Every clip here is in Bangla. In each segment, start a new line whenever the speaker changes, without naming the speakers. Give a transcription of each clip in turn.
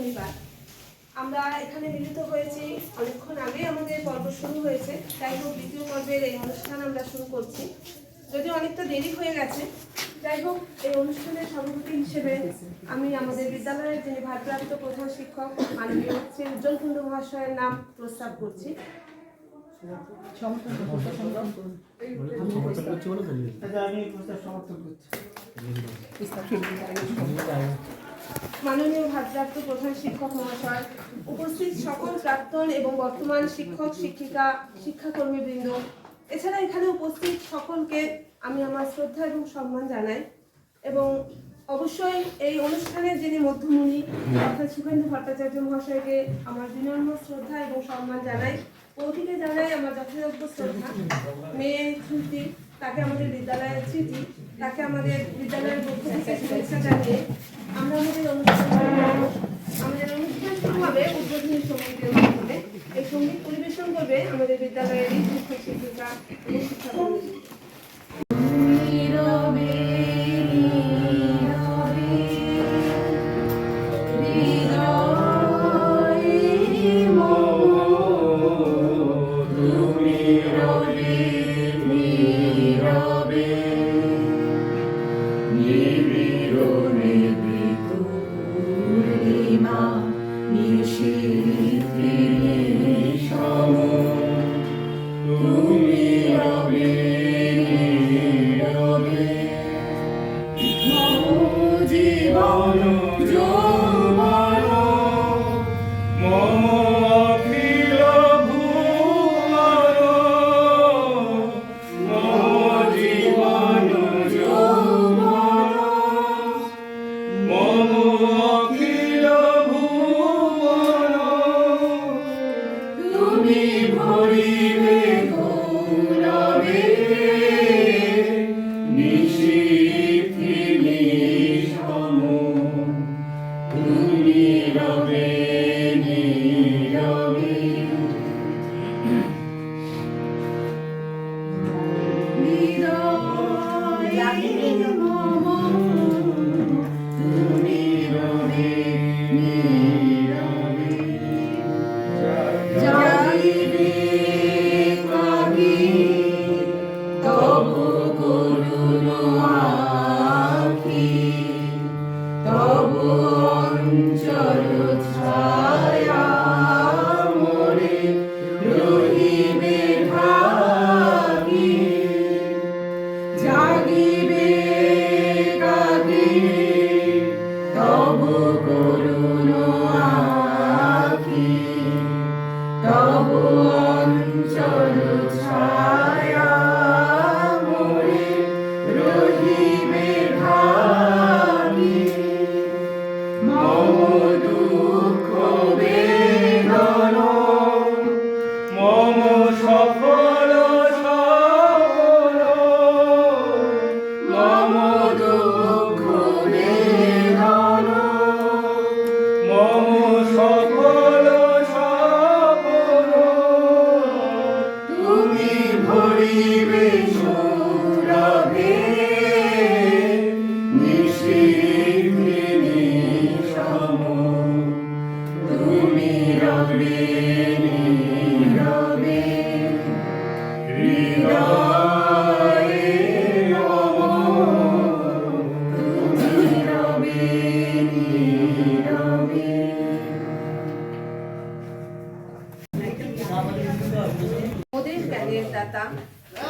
পরিবার আমরা এখানে মিলিত হয়েছি অনেকক্ষণ আগে আমাদের পর্ব শুরু হয়েছে। যাই হোক, দ্বিতীয় পর্বের এই অনুষ্ঠান আমরা শুরু করছি, যদিও অনেকটা দেরি হয়ে গেছে। যাই হোক, এই অনুষ্ঠানের সভাপতি হিসেবে আমি আমাদের বিদ্যালয়ের যিনি ভারপ্রাপ্ত প্রধান শিক্ষক মাননীয় শ্রী উজ্জ্বল কুণ্ডু মহাশয়ের নাম প্রস্তাব করছি। মাননীয় ভারপ্রাপ্ত প্রধান শিক্ষক মহাশয়, উপস্থিত সকল প্রাক্তন এবং বর্তমান শিক্ষক শিক্ষিকা শিক্ষাকর্মীবৃন্দ, এছাড়া এখানে উপস্থিত সকলকে আমি আমার শ্রদ্ধা এবং সম্মান জানাই। এবং অবশ্যই এই অনুষ্ঠানের যিনি মধ্যমণি অর্থাৎ সুখেন্দু ভট্টাচার্য মহাশয়কে আমার বিনম্র শ্রদ্ধা এবং সম্মান জানাই। বৌদিকে জানাই আমার যথাযোগ্য শ্রদ্ধা। মেয়ে ছুটি, তাকে আমাদের বিদ্যালয়ের স্মৃতি, তাকে আমাদের বিদ্যালয়ের পক্ষ থেকে শুভেচ্ছা জানিয়ে আমরা আমাদের অনুষ্ঠান শুরু হবে উদ্বোধনী সঙ্গীতের মাধ্যমে। এই সঙ্গীত পরিবেশন করবে আমাদের বিদ্যালয়ের শিক্ষক শিক্ষিকা এবং শিক্ষাকর্মী।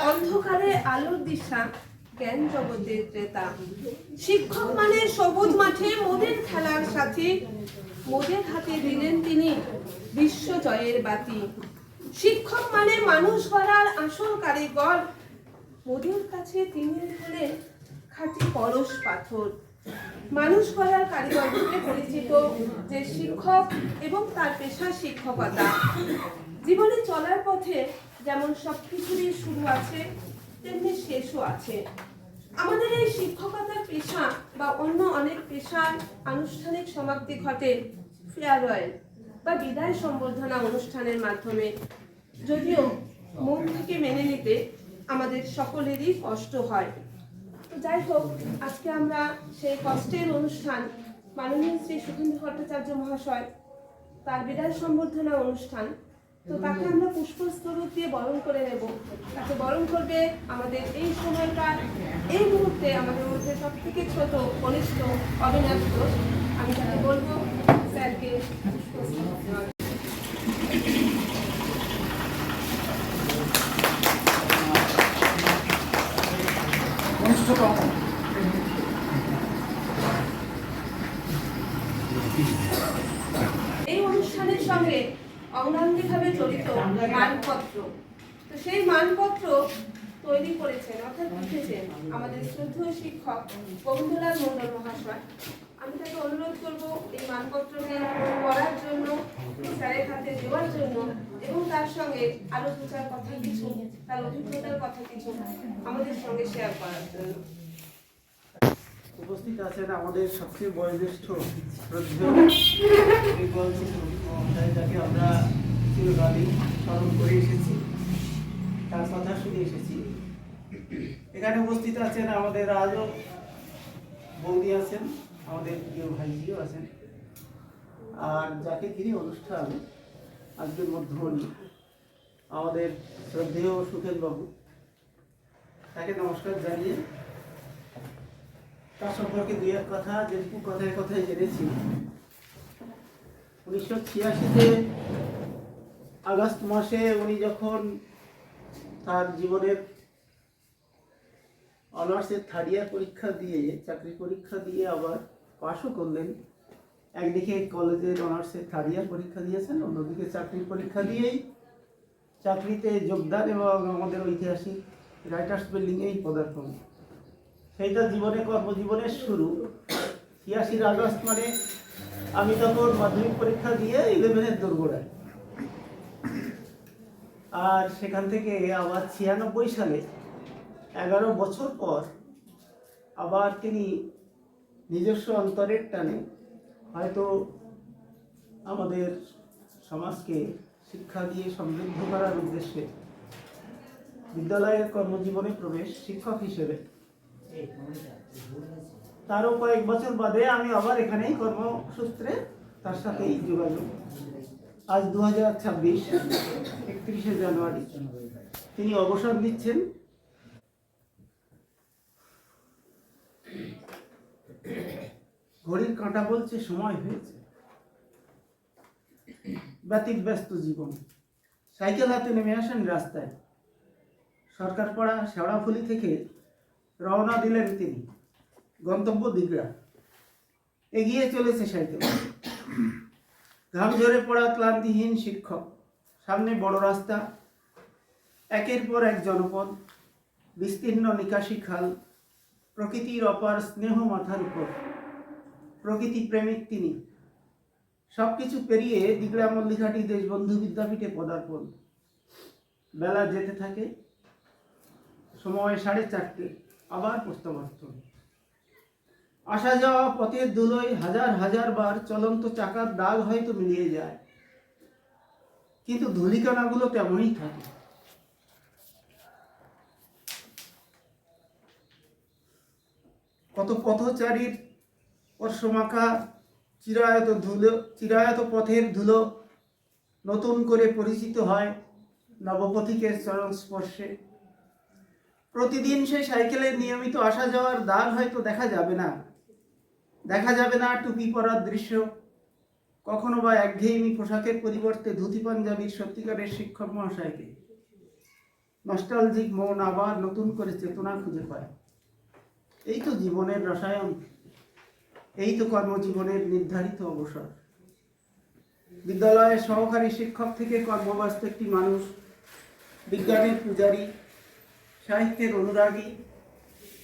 অন্ধকারে আলোর দিশা, জ্ঞান জগতের ক্রেতা। শিক্ষক মানে সবুজ মাঠে মোদের খেলার সাথে, মোদের হাতে দিলেন তিনি বিশ্ব জয়ের বাতি। শিক্ষক মানে মানুষ গড়ার আসল কারিগর, মোদের কাছে তিনি হলেন খাঁটি পরশ পাথর। মানুষ গড়ার কারিগর বলে পরিচিত যে শিক্ষক এবং তার পেশা শিক্ষকতা। জীবনে চলার পথে যেমন সবকিছুরই শুরু আছে তেমনি শেষও আছে। আমাদের এই শিক্ষকতার পেশা বা অন্য অনেক পেশার আনুষ্ঠানিক সমাপ্তি ঘটে ফেয়ারওয়েল বা বিদায় সম্বর্ধনা অনুষ্ঠানের মাধ্যমে, যদিও মন থেকে মেনে নিতে আমাদের সকলেরই কষ্ট হয়। তো যাই হোক, আজকে আমরা সেই কষ্টের অনুষ্ঠান মাননীয় শ্রী সুখেন্দু ভট্টাচার্য মহাশয়, তার বিদায় সম্বর্ধনা অনুষ্ঠান। তো তাকে আমরা পুষ্পস্তবক দিয়ে বরণ করে নেব। তাকে বরণ করবে আমাদের এই সময়কার, এই মুহূর্তে আমাদের মধ্যে সব থেকে ছোট কনিষ্ঠ অবিনাশ ঘোষ। আমি তাকে বলবো স্যারকে পুষ্পস্তবক দেওয়ার। এই অনুষ্ঠানের সঙ্গে অঙ্গাঙ্গিভাবে জড়িত মানপত্র, তো সেই মানপত্র তৈরি করেছেন অর্থাৎ লিখেছেন আমাদের শ্রদ্ধেয় শিক্ষক গোবিন্দলাল মণ্ডল মহাশয়। আমি তাকে অনুরোধ করব এই মানপত্রকে পড়ার জন্য, স্যারের হাতে দেওয়ার জন্য, এবং তার সঙ্গে আরো দু চার কথা কিছু, তার অভিজ্ঞতার কথা কিছু আমাদের সঙ্গে শেয়ার করার জন্য।
উপস্থিত আছেন আমাদের সবচেয়ে বয়োজ্যেষ্ঠ যাকে আমরা চিরকালই স্মরণ করে এসেছি, তার কথা শুনে এসেছি। এখানে উপস্থিত আছেন আমাদের আজও বৌদি আছেন, আমাদের প্রিয় ভাইজিও আছেন, আর যাকে ঘিরে অনুষ্ঠান আজকের মধ্যমণি আমাদের শ্রদ্ধেয় সুখেন বাবু, তাকে নমস্কার জানিয়ে তার সম্পর্কে দুই এক কথা, যেটুকু কথায় কথায় জেনেছি। 1986-তে আগস্ট মাসে উনি যখন তার জীবনের অনার্সের থার্ড ইয়ার পরীক্ষা দিয়ে, চাকরি পরীক্ষা দিয়ে আবার পাশও করলেন। একদিকে কলেজের অনার্সের থার্ড ইয়ার পরীক্ষা দিয়েছেন, অন্যদিকে চাকরির পরীক্ষা দিয়েই চাকরিতে যোগদান এবং আমাদের ঐতিহাসিক রাইটার্স বিল্ডিংয়েই পদার্পণ। সেইটা জীবনে, কর্মজীবনের শুরু। 86 আগস্ট মানে আমি তখন মাধ্যমিক পরীক্ষা দিয়ে 11-এর দোরগোড়ায়, আর সেখান থেকে আবার 96 সালে 11 বছর পর আবার তিনি নিজস্ব অন্তরের টানে হয়তো আমাদের সমাজকে শিক্ষা দিয়ে সমৃদ্ধ করার উদ্দেশ্যে বিদ্যালয়ের কর্মজীবনে প্রবেশ শিক্ষক হিসেবে। তারও কয়েক বছর বাদে আমি আবার এখানেই কর্মসূত্রে তার সাথেই যোগাযোগ। আজ 2026, 31শে জানুয়ারি তিনি অবসর নিচ্ছেন। ঘড়ির কাঁটা বলছে সময় হয়েছে। ব্যতিব্যস্ত জীবন, সাইকেল হাতে নেমে আসেন রাস্তায়। সরকারপাড়া শেওড়াফুলি থেকে রওনা দিলেন তিনি, গন্তব্য দিঘরা। এগিয়ে চলেছে সাইকেল, ঘাম ঝরে পড়া ক্লান্তিহীন শিক্ষক। সামনে বড় রাস্তা, একের পর এক জনপদ, বিস্তীর্ণ নিকাশি খাল, প্রকৃতির অপার স্নেহ মাথার উপর। প্রকৃতি প্রেমিক তিনি। সবকিছু পেরিয়ে দিঘরা মল্লিঘাটি দেশবন্ধু বিদ্যাপীঠে পদার্পণ। বেলা যেতে থাকে, সময় 4:30, আবার প্রত্যাবর্তন। আসা যাওয়া পথের ধুলোয় হাজার হাজার বার চলন্ত চাকার দাগ হয়তো মিলিয়ে যায়, কিন্তু ধূলিকণাগুলো তেমনই থাকে। কত পথচারীর স্পর্শমাখা চিরায়ত পথের ধুলো নতুন করে পরিচিত হয় নবপথিকের চরণ স্পর্শে। প্রতিদিন সে সাইকেলের নিয়মিত আসা যাওয়ার দাগ হয়তো দেখা যাবে না টুপি পরার দৃশ্য। কখনো বা একঘেয়েমি পোশাকের পরিবর্তে ধুতি পাঞ্জাবির সত্যিকারের শিক্ষক মহাশয়কে। নস্টালজিক মন আবার নতুন করে চেতনা খুঁজে পায়। এই তো জীবনের রসায়ন, এই তো কর্মজীবনের নির্ধারিত অবসর। বিদ্যালয়ের সহকারী শিক্ষক থেকে কর্মব্যস্ত একটি মানুষ, বিজ্ঞানের পূজারী, সাহিত্যের অনুরাগী,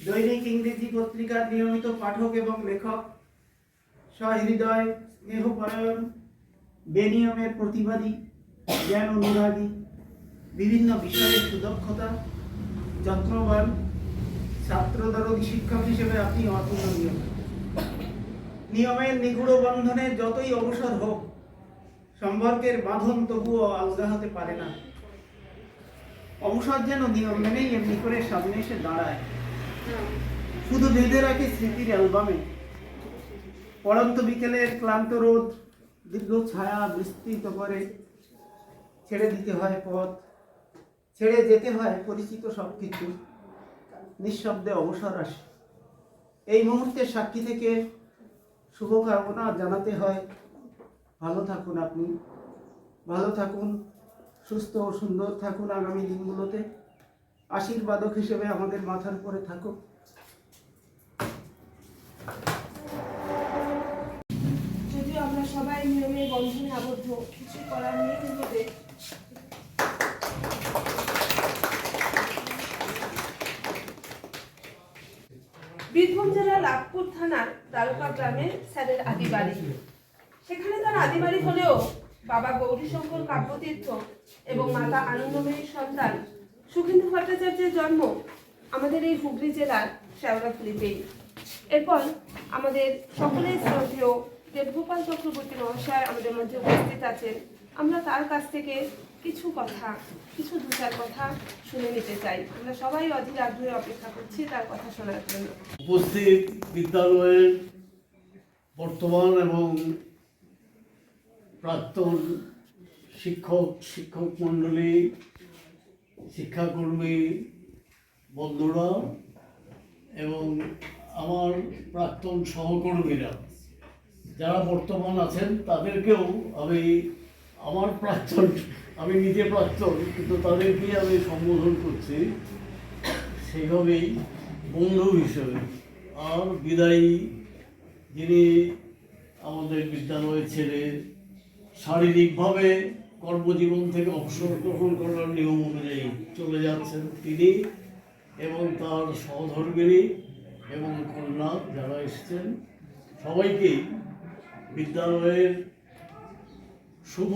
দৈনিক ইংরেজি পত্রিকার নিয়মিত পাঠক এবং লেখক, সহৃদয়, স্নেহপরায়ণ, বেনিয়মের প্রতিবাদী, জ্ঞান অনুরাগী, বিভিন্ন বিষয়ে সুদক্ষতা, যত্নবান, ছাত্রদরদী শিক্ষক হিসেবে আপনি অতুলনীয়। নিয়মের নিগুড় বন্ধনে যতই অবসর হোক, সম্পর্কের বাঁধন তবুও আলগা হতে পারে না। অবসর যেন নিয়ম মেনেই এমনি করে সামনে এসে দাঁড়ায়, শুধু বেঁধে রাখে স্মৃতির অ্যালবামে। পড়ন্ত বিকেলের ক্লান্ত রোদ দীর্ঘ ছায়া বিস্তৃত করে ছেড়ে দিতে হয় পথ, ছেড়ে যেতে হয় পরিচিত সব কিছু, নিঃশব্দে অবসর আসে। এই মুহূর্তের সাক্ষী থেকে শুভকামনা জানাতে হয়, ভালো থাকুন আপনি, ভালো থাকুন, সুস্থ ও সুন্দর থাকুন আগামী দিনগুলোতে। আশীর্বাদক হিসেবে আমাদের মাথার উপরে থাকুক।
যদিও আমরা সবাই নিয়মে বন্ধনে আবদ্ধ, কিছু করার নেই বলে বীরভূম জেলার লাভপুর থানার তালুকা গ্রামে স্যারের আদি বাড়ি। সেখানে তার আদি বাড়ি হলেও বাবা গৌরীশঙ্কর কাব্যতীর্থ এবং মাতা আনন্দময়ীর সন্তান সুখেন্দু ভট্টাচার্যের জন্ম আমাদের এই হুগলি জেলার শেওড়াফুলিতেই। এরপর আমাদের সকলের শ্রদ্ধেয় দেবগোপাল চক্রবর্তী মহাশয় আমাদের মধ্যে উপস্থিত আছেন। আমরা তার কাছ থেকে কিছু দু চার কথা শুনে নিতে চাই। আমরা সবাই অধীর আগ্রহে অপেক্ষা করছি তার কথা শোনার জন্য।
উপস্থিত বিদ্যালয়ের বর্তমান এবং প্রাক্তন শিক্ষক মণ্ডলী, শিক্ষাকর্মী বন্ধুরা এবং আমার প্রাক্তন সহকর্মীরা যারা বর্তমান আছেন তাদেরকেও আমি নিজে প্রাক্তন কিন্তু তাদেরকেই আমি সম্বোধন করছি সেইভাবেই বন্ধু হিসেবে। আর বিদায়ী যিনি আমাদের বিদ্যালয়ের ছেলে শারীরিকভাবে কর্মজীবন থেকে অবসর গ্রহণ করার নিয়ম অনুযায়ী চলে যাচ্ছেন তিনি এবং তার সহধর্মিণী এবং কন্যা যারা এসেছেন সবাইকেই বিদ্যালয়ের শুভ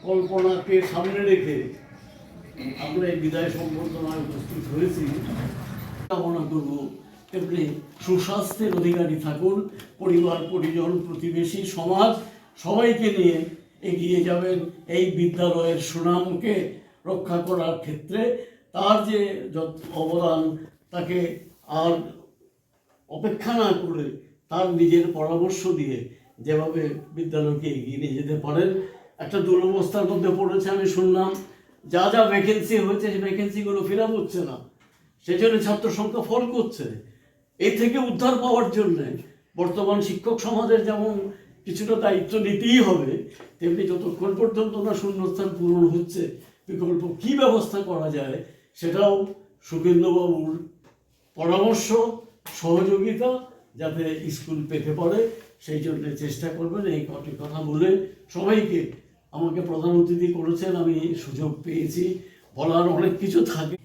কল্পনাকে সামনে রেখে আমরা এই বিদায় সম্বর্ধনায় উপস্থিত হয়েছি। কামনা করব তেমনি সুস্বাস্থ্যের অধিকারী থাকুন, পরিবার পরিজন প্রতিবেশী সমাজ সবাইকে নিয়ে এগিয়ে যাবেন এই বিদ্যালয়ের সুনামকে রক্ষা করার ক্ষেত্রে। তার যে অবদান তাকে আর অপেক্ষা না করে তার নিজের পরামর্শ দিয়ে যেভাবে বিদ্যালয়কে এগিয়ে নিয়ে যেতে পারেন। একটা দুরবস্থার মধ্যে পড়েছে আমি শুনলাম, যা ভ্যাকেন্সি হয়েছে সেই ভ্যাকেন্সিগুলো ফিল আপ হচ্ছে না, সেজন্য ছাত্র সংখ্যা ফল করছে। এই থেকে উদ্ধার পাওয়ার জন্যে বর্তমান শিক্ষক সমাজের যেমন কিছুটা দায়িত্ব নিতেই হবে, তেমনি যতক্ষণ পর্যন্ত না শূন্যস্থান পূরণ হচ্ছে বিকল্প কী ব্যবস্থা করা যায় সেটাও সুখেন্দুবাবুর পরামর্শ সহযোগিতা যাতে স্কুল পেতে পারে সেই জন্য চেষ্টা করবেন। এই কটি কথা বলে সবাইকে, আমাকে প্রধান অতিথি করেছেন, আমি সুযোগ পেয়েছি, বলার অনেক কিছু থাকে।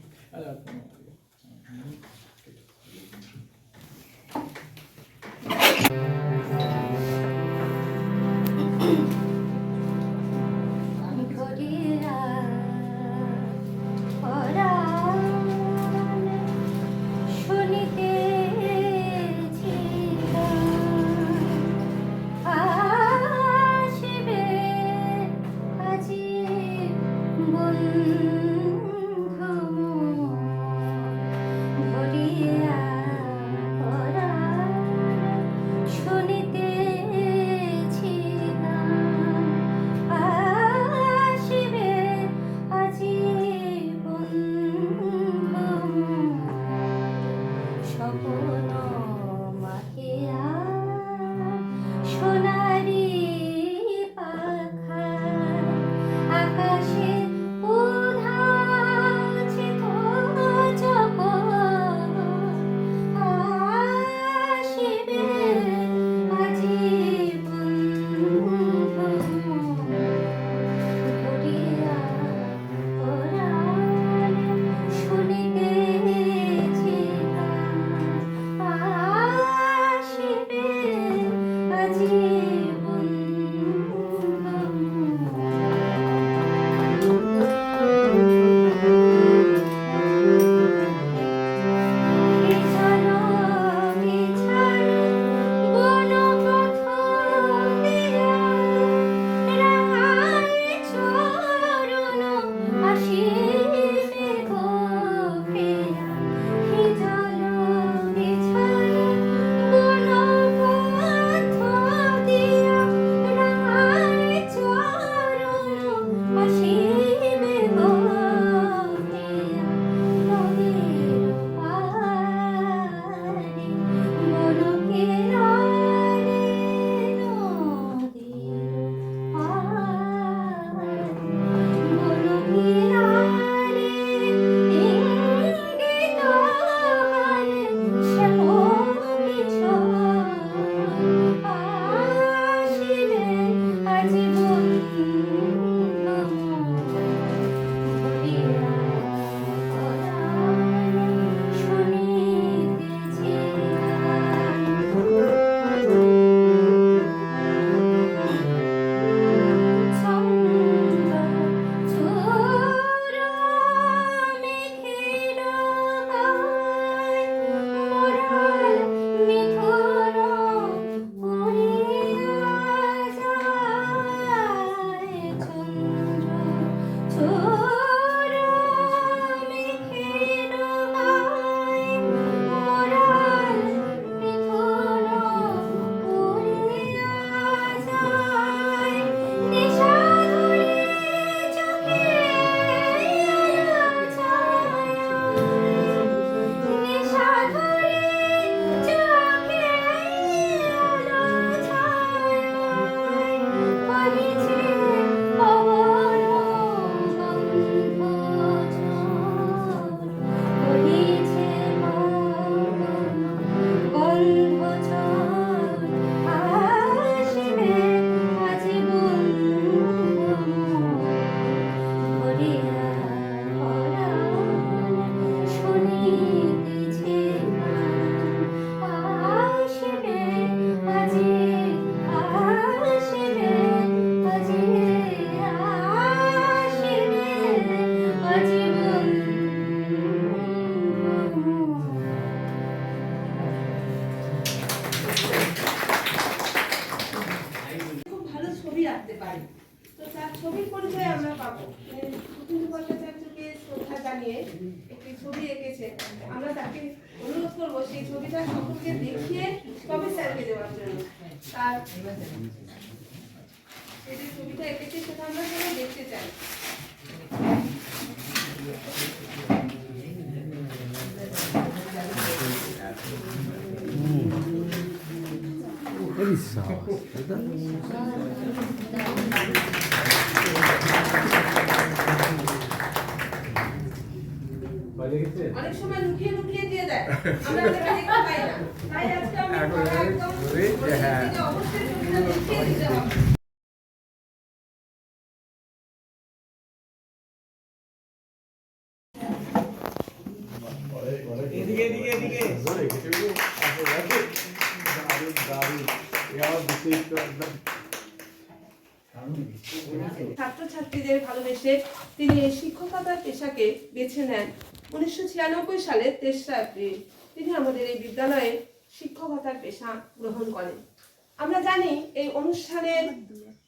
রাখতে পারি। তো তার ছবির পরিচয় আমরা পাবো। সুখেন্দু ভট্টাচার্যকে শ্রদ্ধা জানিয়ে একটি ছবি এঁকেছে, আমরা তাকে অনুরোধ করবো সেই ছবিটা সকলকে দেখিয়ে তবে স্যারকে দেওয়ার জন্য। তার সেই যে ছবিটা এঁকেছে সেটা আমরা সবাই দেখতে চাই। অনেক সময় লুকিয়ে লুকিয়ে দিয়ে দেয়, আমরা দেখতে পাই না। তাই আজকে আমি একদম অবশ্যই ছবিটা দেখিয়ে দিতে হবে। ছাত্রছাত্রীদের ভালোবেসে তিনি এই শিক্ষকতার পেশাকে বেছে নেন। 1996 সালের 3রা এপ্রিল তিনি আমাদের এই বিদ্যালয়ে শিক্ষকতার পেশা গ্রহণ করেন। আমরা জানি এই অনুষ্ঠানের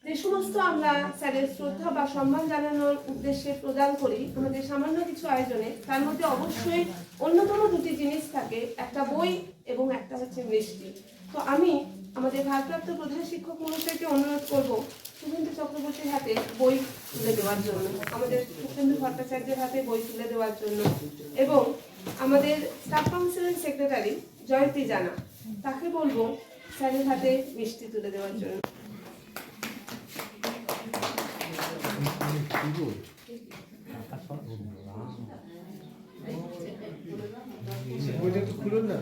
যে সমস্ত আমরা স্যারের শ্রদ্ধা বা সম্মান জানানোর উদ্দেশ্যে প্রদান করি আমাদের সামান্য কিছু আয়োজনে, তার মধ্যে অবশ্যই অন্যতম দুটি জিনিস থাকে, একটা বই এবং একটা হচ্ছে মিষ্টি। তো আমি আমাদের ভারপ্রাপ্ত প্রধান শিক্ষক মহাশয়কে অনুরোধ করব সুখেন্দু চক্রবর্তীর হাতে বই তুলে দেওয়ার জন্য, আমাদের সুখেন্দু ভট্টাচার্যের হাতে বই তুলে দেওয়ার জন্য, এবং আমাদের স্টাফ কাউন্সিলের সেক্রেটারি জয়ন্তী জানা তাকে বলবো স্যারের হাতে মিষ্টি তুলে দেওয়ার জন্য। খুলুন না।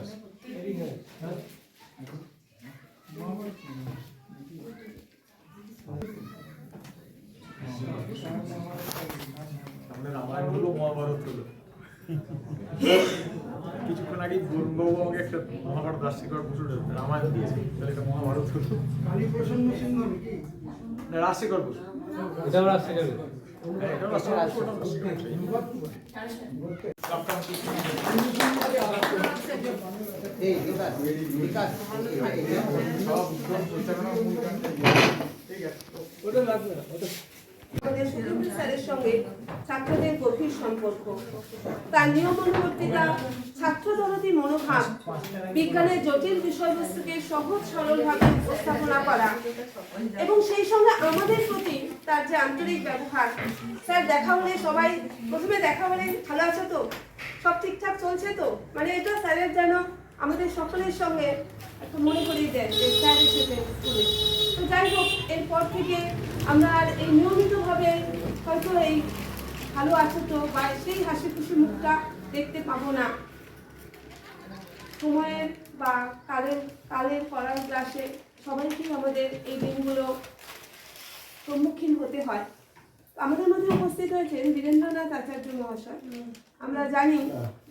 রামায়ণ হলো, মহাভারত হলো। কিছুক্ষণ আগে বরুণবাবু আমাকে একটা মহাভারত রাজশেখর বসুর রামায়ণ দিয়েছে, তাহলে এটা মহাভারত হলো। না, রাজশেখর বসু, এটাও রাজশেখর বসু।
আমাদের সুখেন্দু স্যারের সঙ্গে ছাত্রদের গভীর সম্পর্ক, তার নিয়মানুবর্তিতা, ছাত্রদরদী মনোভাব, বিজ্ঞানের জটিল বিষয়বস্তুকে সহজ সরলভাবে উপস্থাপনা করা এবং সেই সঙ্গে আমাদের প্রতি তার যে আন্তরিক ব্যবহার। স্যার দেখা হলে সবাই প্রথমে দেখা হলে ভালো আছো তো, সব ঠিকঠাক চলছে তো, মানে এটা স্যারের যেন আমাদের সকলের সঙ্গে একটু মনে করিয়ে দেন যে স্যার এসেছেন স্কুলে। তো যাই হোক, এরপর থেকে আমরা আর এই নিয়মিতভাবে হয়তো এই ভালো আছো তো বা সেই হাসি খুশি মুখটা দেখতে পাবো না। সময়ের বা কালের পড়ার ক্লাসে সবাইকেই আমাদের এই দিনগুলো সম্মুখীন হতে হয়। আমাদের মধ্যে উপস্থিত হয়েছেন বীরেন্দ্রনাথ আচার্য মহাশয়। আমরা জানি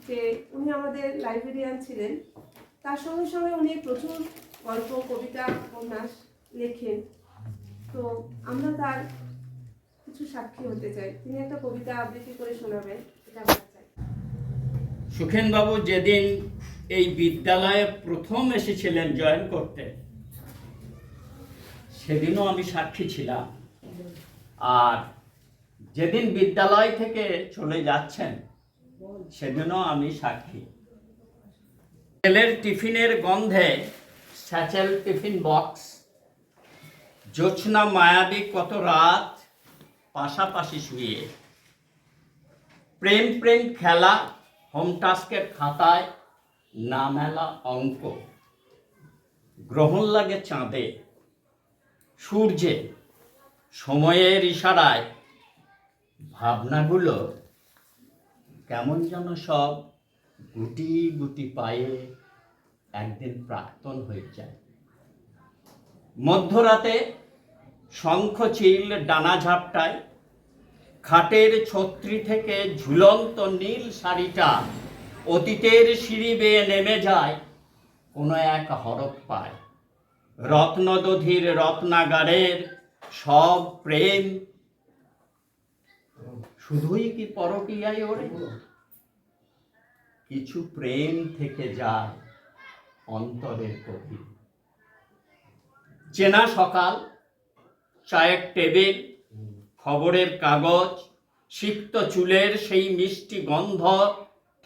যে উনি আমাদের লাইব্রেরিয়ান ছিলেন, তার সঙ্গে সঙ্গে উনি প্রচুর গল্প, কবিতা, উপন্যাস লেখেন। তো আমরা তার কিছু সাক্ষী হতে চাই। তিনি একটা কবিতা আবৃত্তি করে শোনাবেন, এটা আমরা চাই।
সুখেনবাবু যেদিন এই বিদ্যালয়ে প্রথম এসেছিলেন জয়েন করতে, সেদিনও আমি সাক্ষী ছিলাম, আর যেদিন বিদ্যালয় থেকে চলে যাচ্ছেন সেদিনও আমি সাক্ষী। ছেলের টিফিনের গন্ধে স্যাচেল টিফিন বক্স, জ্যোৎস্না মায়াবী কত রাত পাশাপাশি শুয়ে, প্রেম প্রেম খেলা, হোম টাস্কের খাতায় না মেলা অঙ্ক, গ্রহণ লাগে চাঁদে সূর্যে, সময়ের ইশারায় ভাবনাগুলো কেমন যেন সব গুটি গুটি পায়ে একদিন প্রাক্তন হয়ে যায়। মধ্যরাতে শঙ্খচিল ডানা ঝাপটায় খাটের ছত্রি থেকে ঝুলন্ত নীল শাড়িটা অতীতের সিঁড়ি বেয়ে নেমে যায় কোনো এক হরফ পায়। রত্নদধির রত্নাগারের সব প্রেম শুধুই কি পরকীয়ায় ওরে? কিছু প্রেম থেকে যায় অন্তরের গভীর। চেনা সকাল, চায়ের টেবিল, খবরের কাগজ, সিক্ত চুলের সেই মিষ্টি গন্ধ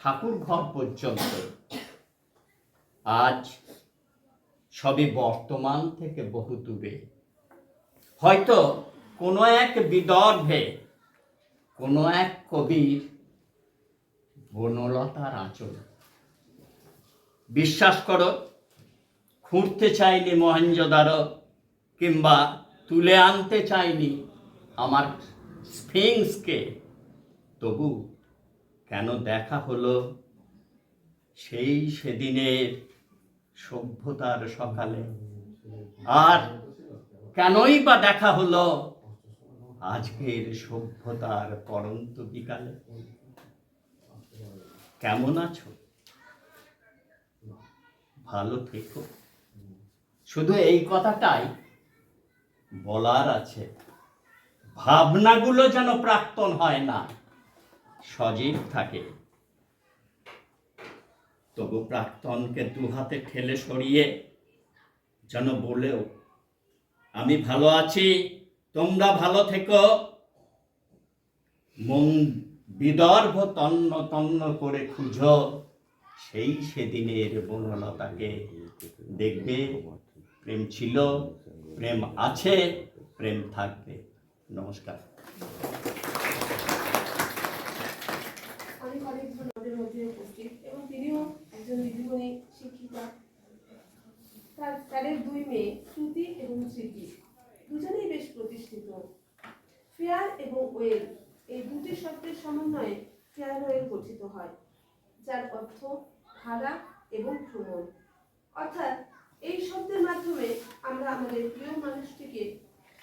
ঠাকুর ঘর পর্যন্ত আজ সবই বর্তমান থেকে বহু দূরে। হয়তো কোনো এক বিদর্ভে কোনো এক কবির বনলতার আঁচল। বিশ্বাস করো, খুঁড়তে চাইনি মহেঞ্জোদারো, কিংবা তুলে আনতে চাইনি আমার স্ফিংসকে, তবু কেন দেখা হলো সেই সেদিনের সভ্যতার সকালে, আর কেনই বা দেখা হলো আজকের সভ্যতার পরন্ত বিকালে। কেমন আছো? ভালো থেকো, শুধু এই কথাটাই বলার আছে। ভাবনাগুলো যেন প্রাক্তন হয় না, সজীব থাকে। তবু প্রাক্তনকে দুহাতে ঠেলে সরিয়ে যেন বলেও, আমি ভালো আছি, তোমরা ভালো থেকো। মন বিদর্ভ তন্ন তন্ন করে খুঁজো সেই সেদিনের বনলতাকে, দেখবে প্রেম ছিল, প্রেম আছে, প্রেম থাকবে। নমস্কার।
অনেক অনেক ধন্যবাদের মধ্যে উপস্থিত, এবং তিনিও একজন দিদিমণি শিক্ষিকা। তাদের দুই মেয়ে শ্রুতি এবং স্মৃতি দুজনেই বেশ প্রতিষ্ঠিত। ফেয়ার এবং ওয়েল এই দুটি শব্দের সমন্বয়ে ফেয়ার ওয়েল গঠিত হয়, যার অর্থ ধারা এবং ভ্রমণ। অর্থাৎ এই শব্দের মাধ্যমে আমরা আমাদের প্রিয় মানুষটিকে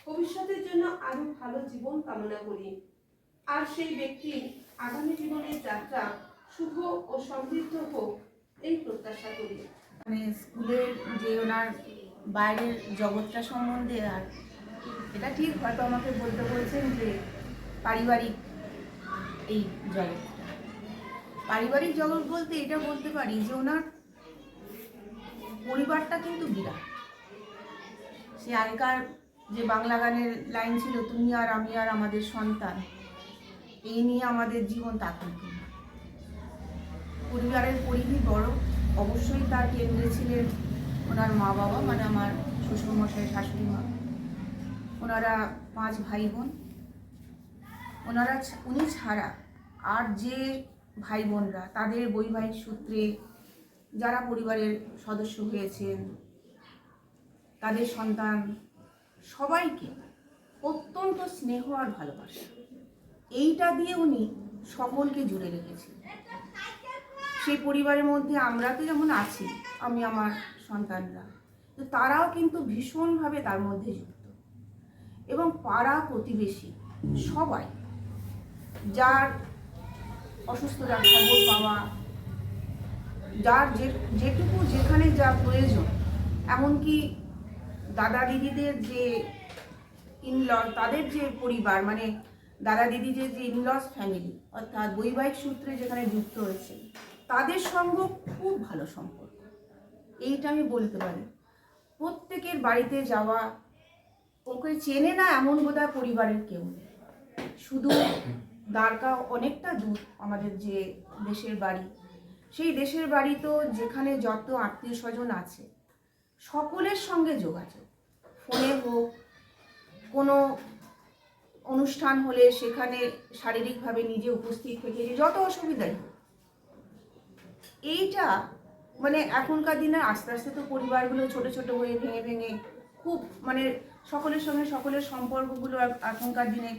ভবিষ্যতের জন্য আরো ভালো জীবন কামনা করি, আর সেই ব্যক্তির আগামী জীবনের যাত্রা শুভ ও সমৃদ্ধ হোক এই প্রত্যাশা করি।
মানে স্কুলের যে ওনার বাইরের জগৎটা সম্বন্ধে, আর এটা ঠিক হয়তো আমাকে বলতে বলছেন যে পারিবারিক এই জগৎ, পারিবারিক জগৎ বলতে এটা বলতে পারি যে ওনার পরিবারটা কিন্তু বিরাট। সে আগেকার যে বাংলা গানের লাইন ছিল, তুমি আর আমি আর আমাদের সন্তান, এই নিয়ে আমাদের জীবন, তা কিন্তু না। পরিবারের পরিধি বড়। অবশ্যই তার কেন্দ্রে ছিলেন ওনার মা বাবা, মানে আমার শ্বশুরমশাই, শাশুড়ি মা। ওনারা 5 ভাই বোন। উনি ছাড়া আর যে ভাই বোনরা, তাদের বৈবাহিক সূত্রে যারা পরিবারের সদস্য হয়েছেন, তাদের সন্তান, সবাইকে অত্যন্ত স্নেহ আর ভালোবাসা, এইটা দিয়ে উনি সকলকে জুড়ে রেখেছেন। সেই পরিবারের মধ্যে আমরা তো যেমন আছি, আমি আমার সন্তানরা, তো তারাও কিন্তু ভীষণভাবে তার মধ্যে যুক্ত। এবং পাড়া প্রতিবেশী সবাই, যার অসুস্থতার খবর পাওয়া, যার যেটুকু যেখানে যা প্রয়োজন, এমনকি দাদা দিদিদের যে ইনলস, তাদের যে পরিবার, মানে দাদা দিদিদের যে ইনলস ফ্যামিলি, অর্থাৎ বৈবাহিক সূত্রে যেখানে যুক্ত হয়েছে, তাদের সঙ্গে খুব ভালো সম্পর্ক। এইটা আমি বলতে পারি। প্রত্যেকের বাড়িতে যাওয়া, ওকে চেনে না এমন বোধহয় পরিবারের কেউ নেই। শুধু দ্বারকা অনেকটা দূর আমাদের যে দেশের বাড়ি, সেই দেশের বাড়ি তো যেখানে যত আত্মীয় স্বজন আছে সকলের সঙ্গে যোগাযোগ, ফোনে হোক, কোনো অনুষ্ঠান হলে সেখানে শারীরিকভাবে নিজে উপস্থিত থেকে যত অসুবিধাই হোক, এইটা মানে এখনকার দিনে আস্তে আস্তে তো পরিবারগুলো ছোট ছোট হয়ে ভেঙে ভেঙে খুব, মানে সকলের সঙ্গে সকলের সম্পর্কগুলো এখনকার দিনে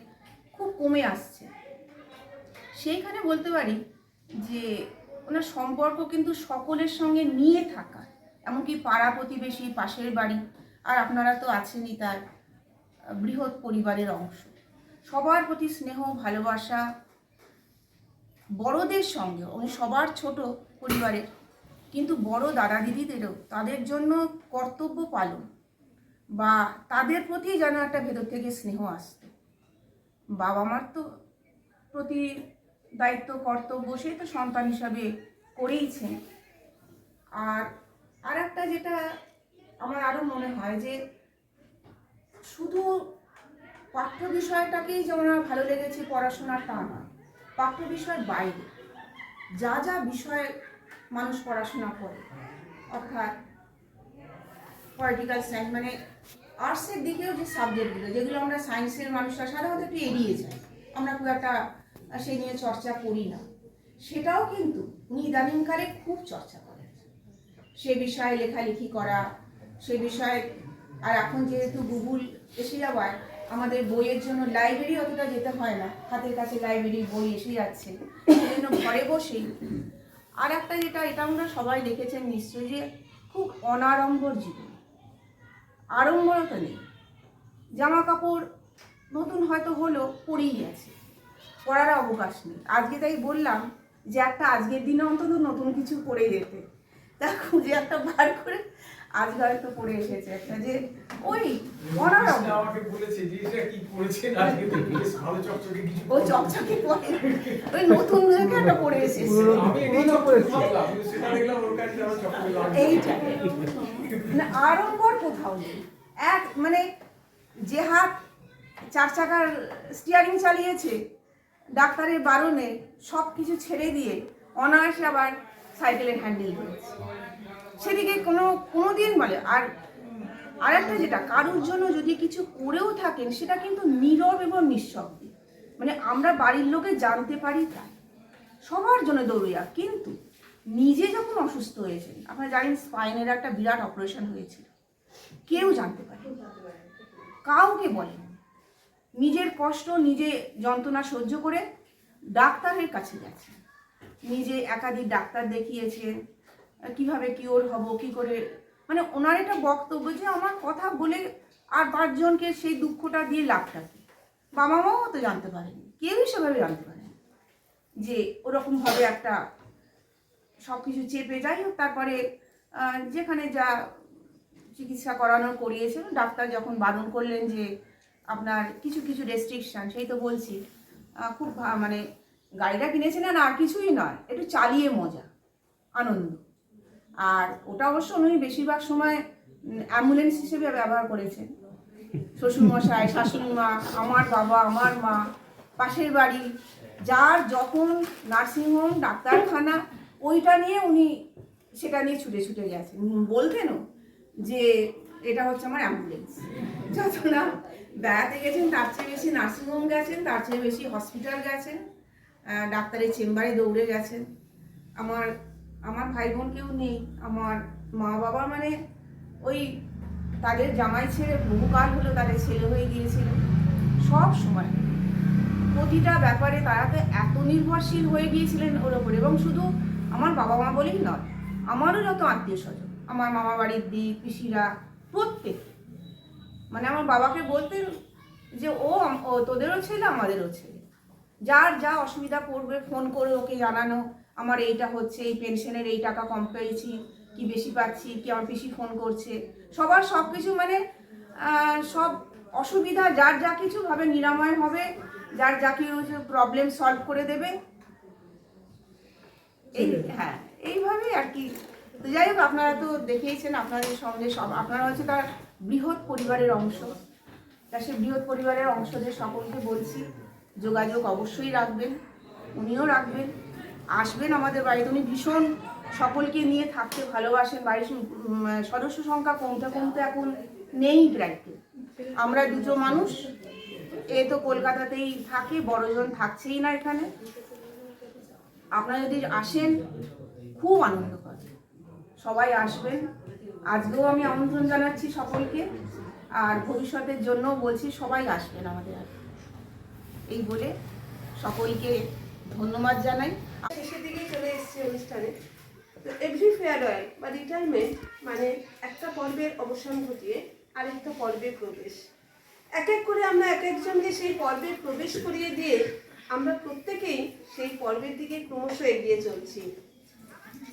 খুব কমে আসছে। সেইখানে বলতে পারি যে ওনার সম্পর্ক কিন্তু সকলের সঙ্গে নিয়ে থাকা, এমনকি পাড়া প্রতিবেশী, পাশের বাড়ি, আর আপনারা তো আছেনই তার বৃহৎ পরিবারের অংশ। সবার প্রতি স্নেহ ভালোবাসা, বড়দের সঙ্গে, উনি সবার ছোট পরিবারের, কিন্তু বড় দাদা দিদিদেরও তাদের জন্য কর্তব্য পালন বা তাদের প্রতি যেন একটা ভেতর থেকে স্নেহ আসতো। বাবা মার তো প্রতি দায়িত্ব কর্তব্য সে তো সন্তান হিসাবে করেইছেন। আর একটা যেটা আমার আরও মনে হয় যে শুধু পাঠ্য বিষয়টাকেই যেমন আমার ভালো লেগেছে পড়াশোনার তা নয়, পাঠ্য বিষয়ের বাইরে যা যা বিষয়ে মানুষ পড়াশোনা করে, অর্থাৎ পলিটিক্যাল সায়েন্স মানে আর্টসের দিকেও যে সাবজেক্টগুলো যেগুলো আমরা সায়েন্সের মানুষরা সাধারণত একটু এড়িয়ে যাই, আমরা খুব একটা সেই নিয়ে চর্চা করি না, সেটাও কিন্তু উনি ইদানিংকালে খুব চর্চা করেন। সে বিষয়ে লেখালেখি করা, সে বিষয়ে, আর এখন যেহেতু গুগল এসে যাওয়ায় আমাদের বইয়ের জন্য লাইব্রেরি অতটা যেতে হয় না, হাতের কাছে লাইব্রেরি বই এসে যাচ্ছে, সেই জন্য ঘরে বসেই। আর একটা যেটা, এটা আমরা সবাই দেখেছেন নিশ্চয়ই, যে খুব অনাড়ম্বর জীবন, আড়ম্বরতা নেই, জামা কাপড় নতুন হয়তো হলো পরেই আছে, পরার অবকাশ নেই। আজকে তাই বললাম যে একটা আজকের দিনে অন্তত নতুন কিছু পরে যেতে, তা খুঁজে একটা বার করে আজকে হয়তো পরে এসেছে একটা, যে ওই অনাড়ম্বর,
আমাকে বলেছে যে এটা কি পড়েছেন আজকে তো বেশ ভালো চকচকে কিছু
ও চকচকে পরে ওই নতুন দেখে একটা পরে এসেছে।
আমি এই চকচকে ভাবলাম কিন্তু সেটা দেখলাম ওর কাছে আরো চকচকে লাগছে।
এইটা না, আড়ম্বর কোথাও নেই। এক মানে যে হাত 4 চাকার স্টিয়ারিং চালিয়েছে ডাক্তারের বারণে, সব কিছু ছেড়ে দিয়ে অনায়াসে আবার সাইকেলের হ্যান্ডেল করেছে, সেদিকে কোনোদিন বলে। আর একটা যেটা, কারোর জন্য যদি কিছু করেও থাকেন সেটা কিন্তু নীরব এবং নিঃশব্দে, মানে আমরা বাড়ির লোকে জানতে পারি তাই, সবার জন্য দৌড়িয়া। কিন্তু নিজে যখন অসুস্থ হয়েছেন, আপনারা জানেন স্পাইনের একটা বিরাট অপারেশন হয়েছিল, কেউ জানতে পারে, কাউকে বলেন, নিজের কষ্ট নিজে যন্ত্রণা সহ্য করে ডাক্তারের কাছে গেছেন, নিজে একাধিক ডাক্তার দেখিয়েছেন, কিভাবে কিওর হব, কি করে, মানে ওনার একটা বক্তব্য যে আমার কথা বলে আর 5 জনকে সেই দুঃখটা দিয়ে লাভটা কি, বাবা মাও তো জানতে পারেনি, কেউই সেভাবে জানতে পারেনি যে ওরকমভাবে একটা সব কিছু চেপে। যাই হোক, তারপরে যেখানে যা চিকিৎসা করানোর করিয়েছিল, ডাক্তার যখন বারণ করলেন যে আপনার কিছু কিছু রেস্ট্রিকশান, সেই তো বলছি খুব মানে গাড়িটা কিনেছেন আর কিছুই নয়, একটু চালিয়ে মজা আনন্দ। আর ওটা অবশ্য উনি বেশিরভাগ সময় অ্যাম্বুলেন্স হিসেবে ব্যবহার করেছেন। শ্বশুরমশাই, শাশুড়ি মা, আমার বাবা, আমার মা, পাশের বাড়ি, যার যখন নার্সিংহোম, ডাক্তারখানা, ওইটা নিয়ে উনি সেটা নিয়ে ছুটে ছুটে গেছেন। বলতেনও যে এটা হচ্ছে আমার অ্যাম্বুলেন্স। যত না বেড়াতে গেছেন তার চেয়ে বেশি নার্সিংহোম গেছেন, তার চেয়ে বেশি হসপিটাল গেছেন, ডাক্তারের চেম্বারে দৌড়ে গেছেন। আমার ভাই বোন কেউ নেই, আমার মা বাবা মানে ওই তাদের জামাই ছেড়ে বহুকাল হলো তাদের ছেলে হয়ে গিয়েছিল, সব সময় প্রতিটা ব্যাপারে তারা তো এত নির্ভরশীল হয়ে গিয়েছিলেন ওর ওপরে। এবং শুধু আমার বাবা মা বলেই নয়, আমারও যত আত্মীয় স্বজন, আমার মামা বাড়ির দিক, পিসিরা, প্রত্যেক, মানে আমার বাবাকে বলতেন যে ও তোদেরও ছেলে আমাদেরও ছেলে, যার যা অসুবিধা পড়বে ফোন করে ওকে জানানো, আমার এইটা হচ্ছে, এই পেনশনের এই টাকা কম পেয়েছি, কি বেশি পাচ্ছি, কি আমার পিসি ফোন করছে, সবার সব কিছু, মানে সব অসুবিধা যার যা কিছু ভাবে নিরাময় হবে, যার যা কিছু প্রবলেম সলভ করে দেবে, এই হ্যাঁ এইভাবেই আর কি। তো যাই হোক, আপনারা তো দেখেইছেন, আপনাদের সঙ্গে সব আপনারা হচ্ছে তার বৃহৎ পরিবারের অংশ, তা সে বৃহৎ পরিবারের অংশদের সকলকে বলছি যোগাযোগ অবশ্যই রাখবেন, উনিও রাখবেন, আসবেন আমাদের বাড়িতে। উনি ভীষণ সকলকে নিয়ে থাকতে ভালোবাসেন। বাড়ির সদস্য সংখ্যা কমতে কমতে এখন নেই প্রায়, আমরা 2 মানুষ, এ তো কলকাতাতেই থাকে, বড়জন থাকছেই না এখানে। আপনারা যদি আসেন খুব আনন্দ পাবেন, সবাই আসবেন। আজকেও আমি আমন্ত্রণ জানাচ্ছি সকলকে, আর ভবিষ্যতের জন্য বলছি সবাই আসবেন আমাদের। এই বলে সকলকে ধন্যবাদ জানাই।
শেষের দিকে চলে এসেছে অনুষ্ঠানে। তো এভরি ফেয়ারওয়েল বা রিটায়ারমেন্ট মানে একটা পর্বের অবসান ঘটিয়ে আরেকটা পর্বে প্রবেশ। এক এক করে আমরা এক একজনকে সেই পর্বে প্রবেশ করিয়ে দিয়ে আমরা প্রত্যেকেই সেই পর্বের দিকে ক্রমশ এগিয়ে চলছি।